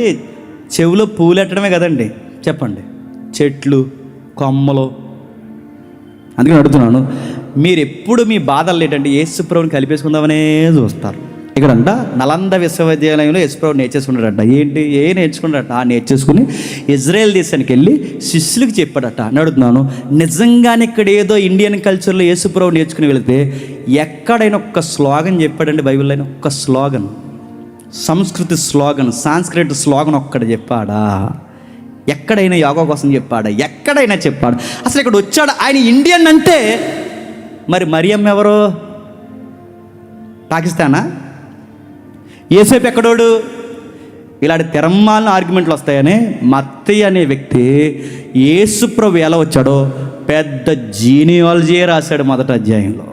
చెవిలో పూలెట్టడమే కదండి, చెప్పండి, చెట్లు కొమ్మలు. అందుకని అడుగుతున్నాను, మీరు ఎప్పుడు మీ బాధలు ఏంటంటే యేసు ప్రభుని కలిపేసుకుందామనే చూస్తారు. ఇక్కడంట నలంద విశ్వవిద్యాలయంలో యేసు ప్రభు నేర్చేసుకున్నాడట. నేర్చుకున్నాడట? నేర్చేసుకుని ఇజ్రాయెల్ దేశానికి వెళ్ళి శిష్యులకు చెప్పాడట. అని అడుగుతున్నాను, నిజంగానే ఇక్కడ ఏదో ఇండియన్ కల్చర్లో యేసు ప్రభు నేర్చుకుని వెళితే ఎక్కడైనా ఒక్క స్లోగన్ చెప్పాడండి బైబిల్లో? అయినా ఒక్క స్లోగన్, సంస్కృతి స్లోగన్, సాంస్క్రిట్ స్లోగన్ ఒక్కడ చెప్పాడా? ఎక్కడైనా యోగా కోసం చెప్పాడా? ఎక్కడైనా చెప్పాడు? అసలు ఇక్కడ వచ్చాడు ఆయన ఇండియన్ అంటే. మరి మరియమ్మ ఎవరు? పాకిస్తానా? యేసేపు ఎక్కడోడు? ఇలాంటి తెరమ్మాలిన ఆర్గ్యుమెంట్లు వస్తాయని మత్తయి అనే వ్యక్తి యేసు ప్రభు ఎలా వచ్చాడో పెద్ద జీనియాలజీ రాశాడు మొదటి అధ్యాయంలో.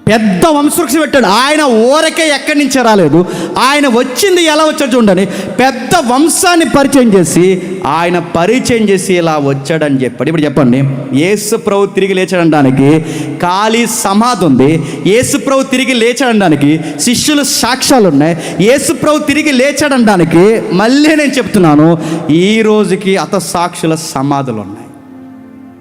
పెద్ద వంశవృక్షం పెట్టాడు. ఆయన ఊరకే ఎక్కడి నుంచే రాలేదు, ఆయన వచ్చింది ఎలా వచ్చాడు చూడండి. పెద్ద వంశాన్ని పరిచయం చేసి ఇలా వచ్చాడని చెప్పాడు. ఇప్పుడు చెప్పండి, యేసు ప్రభు తిరిగి లేచాడనడానికి ఖాళీ సమాధి ఉంది, యేసు ప్రభు తిరిగి లేచాడనడానికి శిష్యులు సాక్ష్యాలు ఉన్నాయి, యేసు ప్రభు తిరిగి లేచాడనడానికి మళ్ళీ నేను చెప్తున్నాను ఈ రోజుకి సాక్షుల సమాధులు ఉన్నాయి.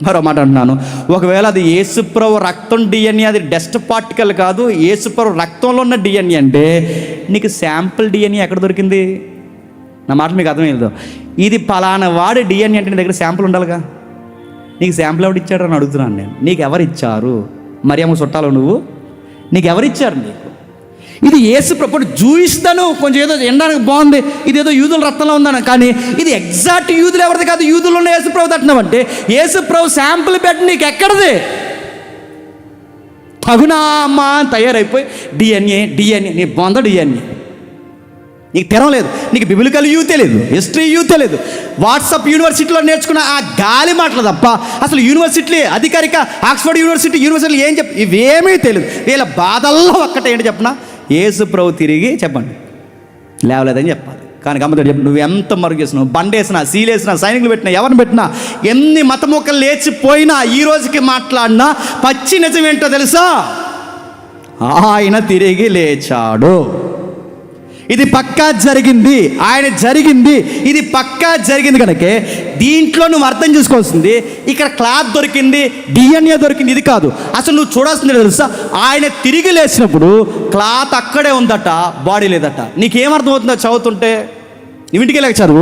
మరో మాట అంటున్నాను, ఒకవేళ అది యేసుప్రభు రక్తం డిఎన్ఏ, అది డస్ట్ పార్టికల్ కాదు, యేసుప్రభు రక్తంలో ఉన్న డిఎన్ఏ అంటే నీకు శాంపుల్ డిఎన్ఏ ఎక్కడ దొరికింది? నా మాట మీకు అర్థమైందో? ఇది పలానా వాడి డిఎన్ఏ అంటే నీ దగ్గర శాంపుల్ ఉండాలిగా. నీకు శాంపుల్ ఎవరు ఇచ్చాడు అని అడుగుతున్నాను నేను. నీకు ఎవరు ఇచ్చారు? మరియమ్మ చుట్టాలు నువ్వు? నీకు ఎవరు ఇచ్చారు నీకు? ఇది యేసు ప్రభు జూయిస్తాను, కొంచెం ఏదో ఎండడానికి బాగుంది, ఇదేదో యూదుల రక్తంలో ఉందని. కానీ ఇది ఎగ్జాక్ట్ యూదులు ఎవరిది కాదు, యూదులు ఉన్న యేసు ప్రభు తట్టినావంటే యేసు ప్రభు శాంపుల్ పెట్టి నీకు ఎక్కడది? తగునా అమ్మా తయారైపోయి డిఎన్ఏ నీ బొంద డిఎన్ఏ. నీకు తెరవలేదు, నీకు బిబిలికల్ యూ తెలియదు, హిస్టరీ యూ తెలియదు, వాట్సాప్ యూనివర్సిటీలో నేర్చుకున్న ఆ గాలి మాటలు తప్ప అసలు యూనివర్సిటీ అధికారిక ఆక్స్ఫర్డ్ యూనివర్సిటీ ఏం ఇవేమీ తెలియదు. వీళ్ళ బాధల్లో ఒక్కటే ఏంటి చెప్పనా? యేసు ప్రభు తిరిగి చెప్పండి లేవలేదని చెప్పాలి. కానీ గమ్మతో చెప్పి నువ్వు ఎంత మరుగు చేసినావు, బండేసినా, సీలేసినా, సైనికులు పెట్టినా, ఎవరిని పెట్టినా, ఎన్ని మతమొక్కలు లేచిపోయినా, ఈ రోజుకి మాట్లాడినా పచ్చి నిజం ఏంటో తెలుసా? ఆయన తిరిగి లేచాడు. ఇది పక్కా జరిగింది, ఆయన జరిగింది, ఇది పక్కా జరిగింది. కనుక దీంట్లో నువ్వు అర్థం చేసుకోవాల్సింది, ఇక్కడ క్లాత్ దొరికింది, DNA దొరికింది, ఇది కాదు. అసలు నువ్వు చూడాల్సింది తెలుసా? ఆయన తిరిగి లేచినప్పుడు క్లాత్ అక్కడే ఉందట, బాడీ లేదట. నీకేమర్థమవుతుందో చదువుతుంటే? ఇంటికి లేచారు,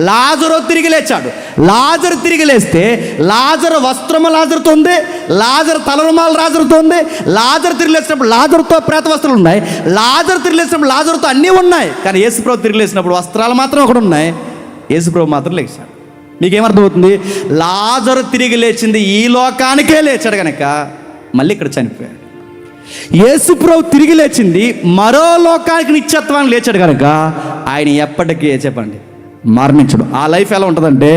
లాజరు తిరిగి లేచాడు. లాజరు తిరిగి లేస్తే లాజరు వస్త్రము లాజరుతో ఉంది, లాజరు తలరుమాల లాజరుతో ఉంది. లాజరు తిరిగి లేచినప్పుడు లాజరుతో ప్రేత వస్త్రాలు ఉన్నాయి, లాజరు తిరిగి లేచినప్పుడు లాజరుతో అన్నీ ఉన్నాయి. కానీ యేసుప్రభు తిరిగి లేచినప్పుడు వస్త్రాలు మాత్రం ఒకటి ఉన్నాయి, యేసుప్రభు మాత్రం లేచాడు. మీకేమర్థమవుతుంది? లాజరు తిరిగి లేచింది ఈ లోకానికే లేచాడు కనుక మళ్ళీ ఇక్కడ చనిపోయాడు. యేసుప్రభు తిరిగి లేచింది మరో లోకానికి నిత్యత్వాన్ని లేచాడు కనుక ఆయన ఎప్పటికీ చెప్పండి మరణించడు. ఆ లైఫ్ ఎలా ఉంటుందంటే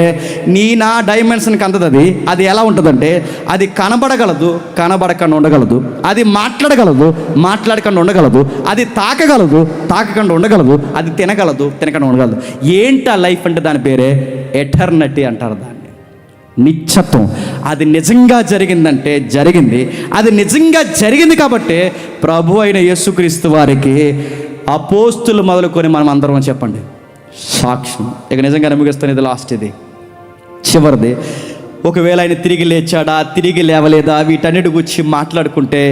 నా డైమెన్షన్కి అందదు. అది ఎలా ఉంటుందంటే అది కనబడగలదు, కనబడకుండా ఉండగలదు. అది మాట్లాడగలదు, మాట్లాడకుండా ఉండగలదు. అది తాకగలదు, తాకకుండా ఉండగలదు. అది తినగలదు, తినకుండా ఉండగలదు. ఏంటి ఆ లైఫ్ అంటే దాని పేరే ఎటర్నిటీ అంటారు. దాన్ని నిత్యత్వం. అది నిజంగా జరిగిందంటే జరిగింది. అది నిజంగా జరిగింది కాబట్టి ప్రభు అయిన యేసుక్రీస్తు వారికి అపోస్తులు మొదలుకొని మనం అందరం చెప్పండి సాక్ష్యం. ఇక నిజంగా ముగిస్తాను. ఇది లాస్ట్, ఇది చివరిది. ఒకవేళ ఆయన తిరిగి లేచాడా, తిరిగి లేవలేదా, వీటన్నిటి గురించి మాట్లాడుకుంటే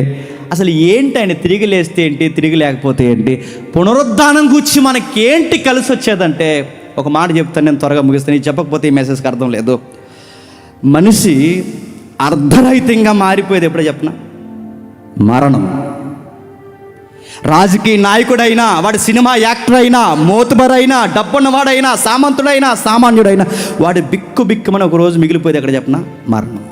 అసలు ఏంటి ఆయన తిరిగి లేస్తే ఏంటి, తిరిగి లేకపోతే ఏంటి, పునరుద్ధానం గురించి మనకేంటి కలిసి వచ్చేదంటే ఒక మాట చెప్తాను, నేను త్వరగా ముగిస్తాను. ఇది చెప్పకపోతే ఈ మెసేజ్కి అర్థం లేదు. మనిషి అర్ధరహితంగా మారిపోయేది ఎప్పుడో చెప్పనా? మరణం. రాజకీయ నాయకుడైనా, వాడు సినిమా యాక్టర్ అయినా, మోతుబరైనా, డబ్బున్నవాడైనా, సామంతుడైనా, సామాన్యుడైనా, వాడు బిక్కుమని ఒక రోజు మిగిలిపోయేది ఎక్కడ చెప్పనా? మరణం.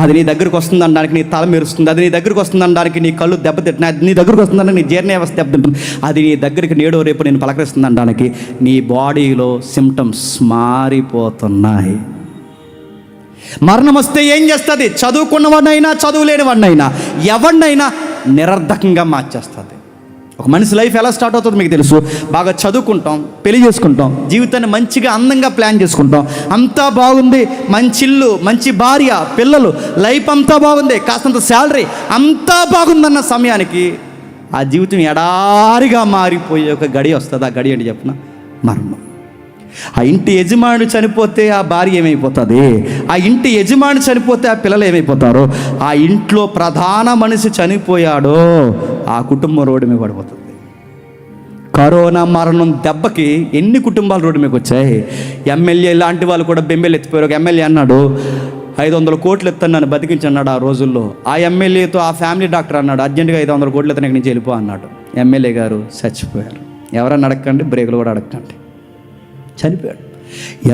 అది నీ దగ్గరకు వస్తుంది అనడానికి నీ తల మెరుస్తుంది, అది నీ దగ్గరకు వస్తుంది అనడానికి నీ కళ్ళు దెబ్బతింటున్నాయి, అది నీ దగ్గరకు వస్తుందని నీ జీర్ణ వ్యవస్థ దెబ్బతింటుంది, అది నీ దగ్గరికి నేడో రేపు నేను పలకరిస్తుంది అనడానికి నీ బాడీలో సిమ్టమ్స్ మారిపోతున్నాయి. మరణం వస్తే ఏం చేస్తుంది? చదువుకున్నవాడినైనా, చదువు లేనివాడినైనా, ఎవరినైనా నిరర్ధకంగా మార్చేస్తుంది. ఒక మనిషి లైఫ్ ఎలా స్టార్ట్ అవుతుందో మీకు తెలుసు. బాగా చదువుకుంటాం, పెళ్లి చేసుకుంటాం, జీవితాన్ని మంచిగా అందంగా ప్లాన్ చేసుకుంటాం, అంతా బాగుంది, మంచి ఇల్లు, మంచి భార్య, పిల్లలు, లైఫ్ అంతా బాగుంది, కాస్తంత శాలరీ, అంతా బాగుందన్న సమయానికి ఆ జీవితం ఎడారిగా మారిపోయే ఒక గడి వస్తుంది. ఆ గడి ఏంటి చెప్పిన? మరణం. ఆ ఇంటి యజమాని చనిపోతే ఆ భార్య ఏమైపోతుంది, ఆ ఇంటి యజమాని చనిపోతే ఆ పిల్లలు ఏమైపోతారు, ఆ ఇంట్లో ప్రధాన మనిషి చనిపోయాడో ఆ కుటుంబం రోడ్డు మీద పడిపోతుంది. కరోనా మరణం దెబ్బకి ఎన్ని కుటుంబాలు రోడ్డు మీదకి వచ్చాయి. ఎమ్మెల్యే లాంటి వాళ్ళు కూడా బెంబేలు ఎత్తిపోయారు. ఒక ఎమ్మెల్యే అన్నాడు 500 కోట్లు ఎత్తాను నన్ను బతికించన్నాడు. ఆ రోజుల్లో ఆ ఎమ్మెల్యేతో ఆ ఫ్యామిలీ డాక్టర్ అన్నాడు అర్జెంటుగా 500 కోట్లు ఎత్తాను నుంచి వెళ్ళిపో అన్నాడు. ఎమ్మెల్యే గారు చచ్చిపోయారు. ఎవరన్నా అడగండి, బ్రేకులు కూడా అడగండి, చనిపోయాడు.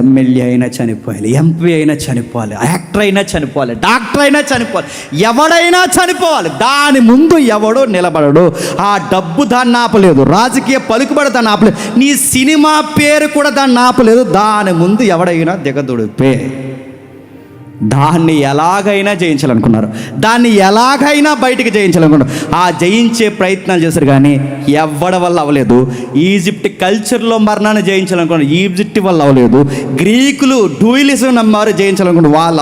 ఎమ్మెల్యే అయినా చనిపోవాలి, ఎంపీ అయినా చనిపోవాలి, యాక్టర్ అయినా చనిపోవాలి, డాక్టర్ అయినా చనిపోవాలి, ఎవడైనా చనిపోవాలి. దాని ముందు ఎవడో నిలబడడు. ఆ డబ్బు దాన్ని ఆపలేదు, రాజకీయ పలుకుబడి దాన్ని ఆపలేదు, నీ సినిమా పేరు కూడా దాన్ని ఆపలేదు. దాని ముందు ఎవడైనా దిగదుడిపే. దాన్ని ఎలాగైనా జయించాలనుకున్నారు, దాన్ని ఎలాగైనా బయటికి జయించాలనుకున్నారు. ఆ జయించే ప్రయత్నాలు చేశారు కానీ ఎవడి వల్ల అవ్వలేదు. ఈజిప్ట్ కల్చర్లో మరణాన్ని జయించాలనుకున్నారు, ఈజిప్ట్ వల్ల అవ్వలేదు. గ్రీకులు డ్యూయలిజం నమ్మారు, జయించాలనుకున్నారు, వాళ్ళ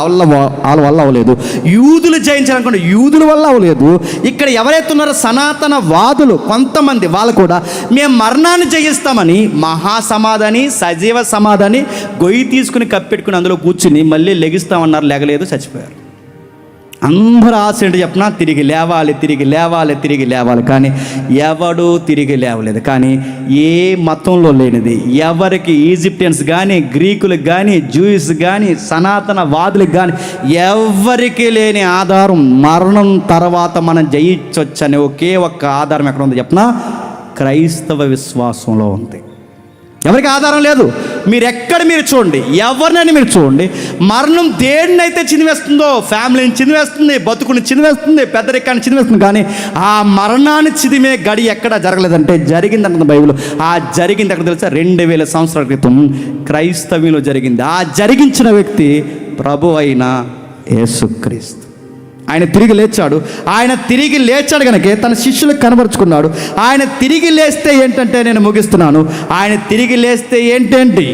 వల్ల అవ్వలేదు. యూదులు జయించాలనుకున్నారు, యూదుల వల్ల అవ్వలేదు. ఇక్కడ ఎవరైతే ఉన్నారో సనాతన వాదులు కొంతమంది, వాళ్ళు కూడా మేము మరణాన్ని జయిస్తామని మహాసమాధిని, సజీవ సమాధిని గొయ్యి తీసుకుని కప్పెట్టుకుని అందులో కూర్చుని మళ్ళీ లెగిస్తామన్నారు. లేగలేదు, చచ్చిపోయారు. అందరూ ఆశ ఏంటి చెప్పినా? తిరిగి లేవాలి, తిరిగి లేవాలి, తిరిగి లేవాలి. కానీ ఎవడు తిరిగి లేవలేదు. కానీ ఏ మతంలో లేనిది, ఎవరికి ఈజిప్టియన్స్ కానీ, గ్రీకులకు కానీ, జూయిస్ కానీ, సనాతన వాదులకు కానీ ఎవరికి లేని ఆధారం మరణం తర్వాత మనం జయించవచ్చనే ఒకే ఒక్క ఆధారం ఎక్కడ ఉంది చెప్పినా? క్రైస్తవ విశ్వాసంలో ఉంది. ఎవరికి ఆధారం లేదు. మీరు చూడండి, ఎవరినైనా మీరు చూడండి, మరణం దేన్నైతే చినివేస్తుందో, ఫ్యామిలీని చినివేస్తుంది, బతుకుని చినివేస్తుంది, పెద్దరికాన్ని చినివేస్తుంది. కానీ ఆ మరణాన్ని చిదిమే గడి ఎక్కడ జరగలేదంటే జరిగిందంటుంది బైబిల్. ఆ జరిగింది ఎక్కడ తెలుసా? 2000 సంవత్సరాల క్రితం క్రైస్తవ్యంలో జరిగింది. ఆ జరిగించిన వ్యక్తి ప్రభు అయిన యేసుక్రీస్తు. ఆయన తిరిగి లేచాడు. ఆయన తిరిగి లేచాడు కనుక తన శిష్యులకు కనబరుచుకున్నాడు. ఆయన తిరిగి లేస్తే ఏంటంటే, నేను ముగిస్తున్నాను, ఆయన తిరిగి లేస్తే ఏంటేంటి,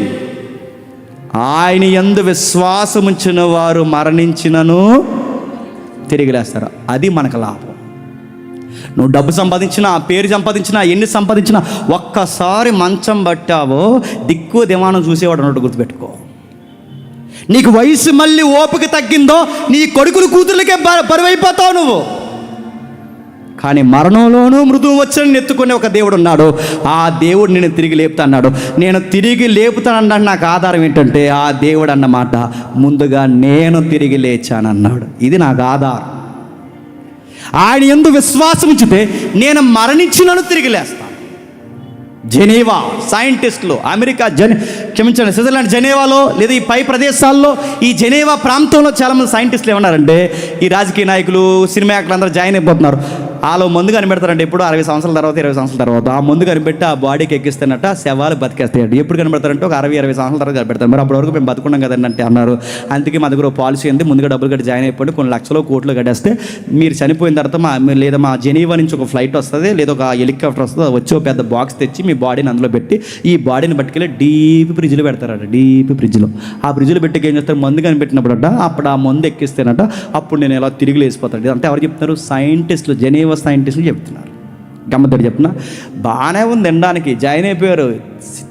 ఆయన యందు విశ్వాసం ఉంచిన వారు మరణించినను తిరిగి లేస్తారు. అది మనకు లాభం. నువ్వు డబ్బు సంపాదించినా, పేరు సంపాదించినా, ఎన్ని సంపాదించినా, ఒక్కసారి మంచం పట్టావో దిక్కు దిమానం చూసేవాడు అన్నట్టు గుర్తుపెట్టుకో. నీకు వయసు మళ్ళీ ఓపిక తగ్గిందో నీ కొడుకులు కూతుర్లకే బరువైపోతావు నువ్వు. కానీ మరణంలోనూ మృదువు వచ్చని ఎత్తుకునే ఒక దేవుడు ఉన్నాడు. ఆ దేవుడు నేను తిరిగి లేపుతా అన్నాడు. నేను తిరిగి లేపుతానన్నాడు. నాకు ఆధారం ఏంటంటే, ఆ దేవుడు అన్నమాట ముందుగా నేను తిరిగి లేచానన్నాడు. ఇది నాకు ఆధారం. ఆయన యందు విశ్వాసం ఉంచితే నేను మరణించినను తిరిగి లేస్తాను. జెనీవా సైంటిస్టులు, అమెరికా క్షమించండి, స్విట్జర్లాండ్ జెనీవాలో లేదా ఈ పై ప్రదేశాల్లో, ఈ జెనీవా ప్రాంతంలో చాలామంది సైంటిస్టులు ఏమన్నారంటే, ఈ రాజకీయ నాయకులు, సినిమా యాక్టర్లు అందరూ జాయిన్ అయిపోతున్నారు. వాళ్ళు ముందు కనిపెడతారంటే, ఎప్పుడు 60 సంవత్సరాల తర్వాత 20 సంవత్సరాల తర్వాత ఆ ముందు కనిపెట్టి ఆ బాడీకి ఎక్కిస్తానట, శవాలు బతికేస్తాయండి. ఎప్పుడు కనిపెడతారంటే ఒక 60-20 సంవత్సరాల తర్వాత కనిపెడతారు. మరి అప్పటి వరకు మేము బతుకున్నాం కదండి అంటే అన్నారు. అందుకే మా దగ్గర పాలసీ ఉంది, ముందుగా డబ్బులు కట్టి జాయిన్ అయిపోయి కొన్ని లక్షలు కోట్లు కట్టేస్తే మీరు చనిపోయిన తర్వాత లేదా మా జెనీవా నుంచి ఒక ఫ్లైట్ వస్తుంది, లేదా ఒక హెలికాప్టర్ వస్తుంది, వచ్చి ఒక పెద్ద బాక్స్ తెచ్చి మీ బాడీని అందులో పెట్టి ఈ బాడీని పట్టుకెళ్ళి డీప్ ఫ్రిడ్జ్లో పెడతారట. డీప్ ఫ్రిడ్జ్లో ఆ ఫ్రిడ్జ్లో పెట్టి ఏం చేస్తారు, మందు కనిపెట్టినప్పుడట అప్పుడు ఆ మందు ఎక్కిస్తేనట అప్పుడు నేను ఎలా తిరిగి లేసిపోతాడు. అంటే ఎవరు చెప్తున్నారు? సైంటిస్టులు, జెనీవా సైంటిస్టులు చెప్తున్నారు. గమ్మత్తడి చెప్తున్నా, బాగానే ఉంది వినడానికి. జాయిన్ అయిపోయారు,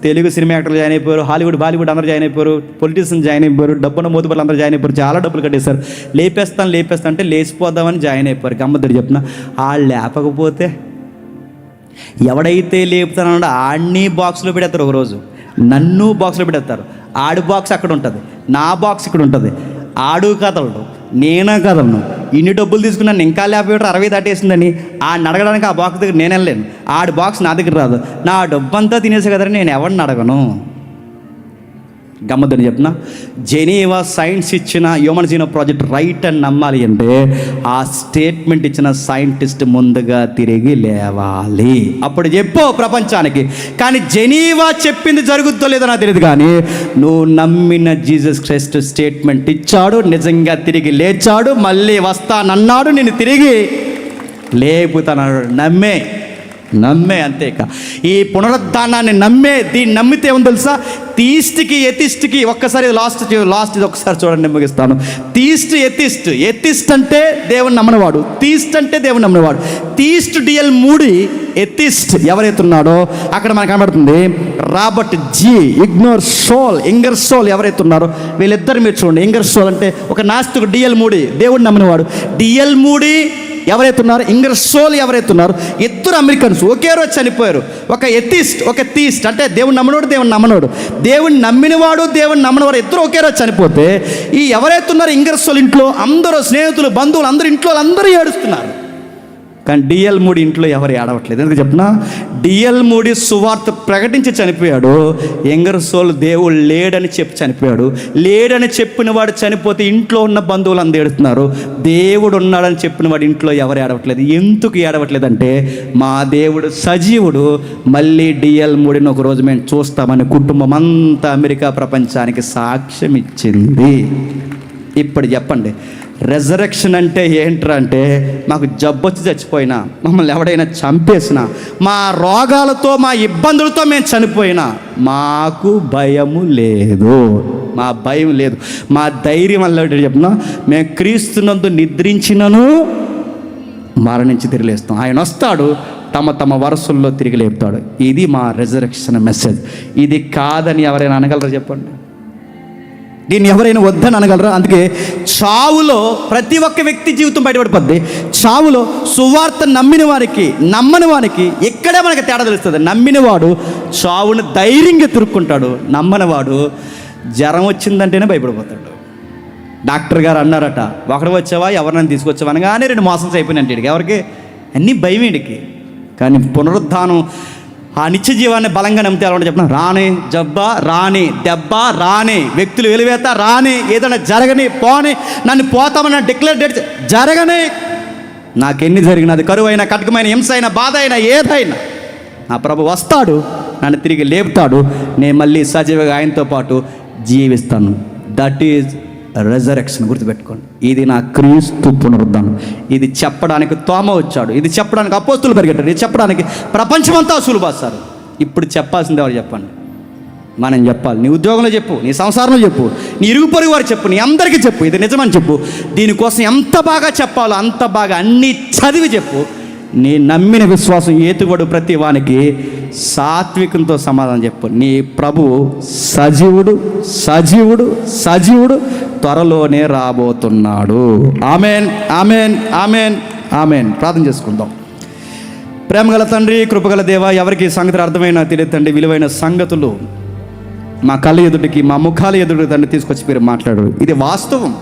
తెలుగు సినిమా యాక్టర్లు జాయిన్ అయిపోయారు, హాలీవుడ్ బాలీవుడ్ అందరూ జాయిన్ అయిపోయారు, పొలిటీషియన్స్ జాయిన్ అయిపోయారు, డబ్బున్న మోతుబర్లు అందరూ జాయిన్ అయిపోయారు, చాలా డబ్బులు కట్టేశారు. లేపేస్తా అంటే లేచిపోదామని జాయిన్ అయిపోయారు. గమ్మత్తడి చెప్తున్నా, వాళ్ళు లేపకపోతే ఎవడైతే లేపుతానో ఆడిని బాక్స్లో పెడతారు. ఒకరోజు నన్ను బాక్స్లో పెడతారు. ఆడు బాక్స్ అక్కడ ఉంటుంది, నా బాక్స్ ఇక్కడ ఉంటుంది. ఆడు కదలడు, నేనే కదలను. ఇన్ని డబ్బులు తీసుకున్నాను, ఇంకా లేకపోతే 60 దాటేసిందని ఆడిని అడగడానికి ఆ బాక్స్ దగ్గర నేను వెళ్ళలేను. ఆడి బాక్స్ నా దగ్గర రాదు. నా డబ్బు అంతా తినేసే కదని నేను ఎవరిని అడగను. గమ్మద్దని చెప్తున్నా, జెనీవా సైన్స్ ఇచ్చిన హ్యూమన్ జీనోమ్ ప్రాజెక్ట్ రైట్ అని నమ్మాలి అంటే ఆ స్టేట్మెంట్ ఇచ్చిన సైంటిస్ట్ ముందుగా తిరిగి లేవాలి. అప్పుడు చెప్పు ప్రపంచానికి. కానీ జెనీవా చెప్పింది జరుగుతుందో లేదో నాకు తెలియదు, కానీ నువ్వు నమ్మిన జీసస్ క్రైస్ట్ స్టేట్మెంట్ ఇచ్చాడు, నిజంగా తిరిగి లేచాడు, మళ్ళీ వస్తానన్నాడు, నేను తిరిగి లేపుతానన్నాడు. నమ్మే అంతేక ఈ పునరుద్ధానాన్ని దీన్ని నమ్మితే ఏమో తెలుసా, థీస్ట్కి ఎథిస్ట్కి ఒక్కసారి లాస్ట్ ఇది ఒక్కసారి చూడండి, ముగిస్తాను. ఎథిస్ట్ అంటే దేవుని నమ్మనివాడు, థీస్ట్ అంటే దేవుని నమ్మనివాడు. థీస్ట్ డిఎల్ మూడి, ఎథిస్ట్ ఎవరైతే ఉన్నాడో అక్కడ మనకు కనబడుతుంది రాబర్ట్ జీ ఇంగర్సోల్ ఎవరైతే ఉన్నారో వీళ్ళిద్దరు మీరు చూడండి. ఇంగర్సోల్ అంటే ఒక నాస్తికుడు, డిఎల్ మూడి దేవుడిని నమ్మనివాడు. డిఎల్ మూడి ఎవరైతే ఉన్నారు, ఇంగర్సోల్ ఎవరైతే ఉన్నారు, ఇద్దరు అమెరికన్స్ ఒకే రోజు చనిపోయారు. ఒక ఎథిస్ట్, ఒక థీస్ట్ అంటే దేవుని నమ్మనోడు, దేవుని నమ్మనోడు. దేవుని నమ్మినవాడు, దేవుని నమ్మనవాడు ఇద్దరు ఒకే రోజు చనిపోతే ఈ ఎవరైతే ఉన్నారో ఇంగర్సోల్ ఇంట్లో అందరూ స్నేహితులు, బంధువులు అందరూ ఇంట్లో అందరూ ఏడుస్తున్నారు. కానీ డిఎల్ మూడి ఇంట్లో ఎవరు ఏడవట్లేదు. ఎందుకు చెప్పినా, డిఎల్ మూడి సువార్త ప్రకటించి చనిపోయాడు. ఇంగర్సోల్ దేవుడు లేడని చెప్పి చనిపోయాడు. లేడని చెప్పిన వాడు చనిపోతే ఇంట్లో ఉన్న బంధువులు అందరూ ఏడుతున్నారు. దేవుడు ఉన్నాడని చెప్పిన వాడు ఇంట్లో ఎవరు ఏడవట్లేదు. ఎందుకు ఏడవట్లేదంటే, మా దేవుడు సజీవుడు, మళ్ళీ డిఎల్ మూడిని ఒకరోజు మేము చూస్తామని కుటుంబం అంతా అమెరికా ప్రపంచానికి సాక్ష్యం ఇచ్చింది. ఇప్పుడు చెప్పండి, రెజరెక్షన్ అంటే ఏంట్రా అంటే, మాకు జబ్బొచ్చి చచ్చిపోయినా, మమ్మల్ని ఎవడైనా చంపేసినా, మా రోగాలతో మా ఇబ్బందులతో మేము చనిపోయినా మాకు భయము లేదు, మా భయం లేదు. మా ధైర్యం వల్ల చెప్పినా, మేము క్రీస్తునందు నిద్రించినను మరణించి తిరిగి లేస్తాం. ఆయన వస్తాడు, తమ వరుసల్లో తిరిగి లేపుతాడు. ఇది మా రెజరెక్షన్ మెసేజ్. ఇది కాదని ఎవరైనా అనగలరా చెప్పండి? దీన్ని ఎవరైనా వద్దని అనగలరా? అందుకే చావులో ప్రతి ఒక్క వ్యక్తి జీవితం బయటపడిపోద్ది. చావులో సువార్త నమ్మిన వారికి, నమ్మని వారికి ఇక్కడే మనకి తేడా తెలుస్తుంది. నమ్మినవాడు చావును ధైర్యంగా తిరుక్కుంటాడు, నమ్మనివాడు జ్వరం వచ్చిందంటేనే భయపడిపోతాడు. డాక్టర్ గారు అన్నారట, ఒకడు వచ్చావా, ఎవరినైనా తీసుకొచ్చావా అనగానే 2 మోసం అయిపోయినంటే వీడికి, ఎవరికి అన్నీ భయం వీడికి. కానీ పునరుద్ధానం ఆ నిత్య జీవాన్ని బలంగా నమ్మితే ఎలా చెప్పిన, రాని జబ్బా రాని, దెబ్బ రాని, వ్యక్తులు వెలివేత రాని, ఏదైనా జరగని, పోని, నన్ను పోతామని డిక్లేర్ డేట్ జరగని, నాకెన్ని జరిగినా, అది కరువు అయినా, కటకమైన, హింస అయినా, బాధ అయినా, ఏదైనా నా ప్రభు వస్తాడు, నన్ను తిరిగి లేపుతాడు, నేను మళ్ళీ సజీవంగా ఆయనతో పాటు జీవిస్తాను. That is resurrection. గుర్తుపెట్టుకోండి, ఇది నా క్రీస్తు పునరుద్ధానం. ఇది చెప్పడానికి తోమ వచ్చాడు, ఇది చెప్పడానికి అపోస్తులు పరిగెట్టారు, ఇది చెప్పడానికి ప్రపంచమంతా సులుబాస్తారు. ఇప్పుడు చెప్పాల్సింది ఎవరు చెప్పండి? మనం చెప్పాలి. నీ ఉద్యోగంలో చెప్పు, నీ సంసారంలో చెప్పు, నీ ఇరుగు పొరుగు వారు చెప్పు, నీ అందరికీ చెప్పు, ఇది నిజమని చెప్పు. దీనికోసం ఎంత బాగా చెప్పాలో అంత బాగా అన్నీ చదివి చెప్పు. నీ నమ్మిన విశ్వాసం ఏతుగోడు ప్రతి వానికి సాత్వికంతో సమాధానం చెప్పు. నీ ప్రభువు సజీవుడు సజీవుడు సజీవుడు త్వరలోనే రాబోతున్నాడు. Amen, amen, amen, amen. ప్రార్థన చేసుకుందాం. ప్రేమగల తండ్రి, కృపగల దేవ, ఎవరికి ఈ సంగతులు అర్థమైనా తెలియదు తండ్రి, విలువైన సంగతులు మా కళ్ళ ఎదుటికి, మా ముఖాల ఎదుటికి తండ్రి తీసుకొచ్చి మీరు మాట్లాడారు. ఇది వాస్తవం.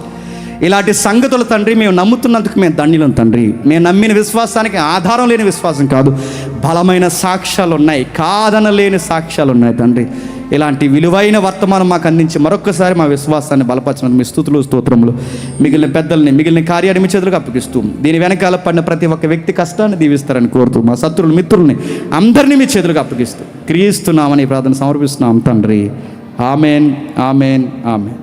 ఇలాంటి సంగతులు తండ్రి మేము నమ్ముతున్నందుకు మేము ధన్యులం తండ్రి. మేము నమ్మిన విశ్వాసానికి ఆధారం లేని విశ్వాసం కాదు, బలమైన సాక్ష్యాలు ఉన్నాయి, కాదనలేని సాక్ష్యాలు ఉన్నాయి తండ్రి. ఇలాంటి విలువైన వర్తమానం మాకు అందించి మరొక్కసారి మా విశ్వాసాన్ని బలపరచినందుకు మీ స్తుతులు, స్తోత్రములు. మిగిలిన పెద్దల్ని, మిగిలిన కార్యాన్ని మీ చేతులకు అప్పగిస్తూ, దీని వెనకాల పడిన ప్రతి ఒక్క వ్యక్తి కష్టాన్ని దీవిస్తారని కోరుతూ, మా శత్రువులు, మిత్రుల్ని అందరినీ మీ చేతులకు అప్పగిస్తూ క్రీస్తున్నామని ప్రార్థన సమర్పిస్తున్నాం తండ్రి. Amen, amen, amen.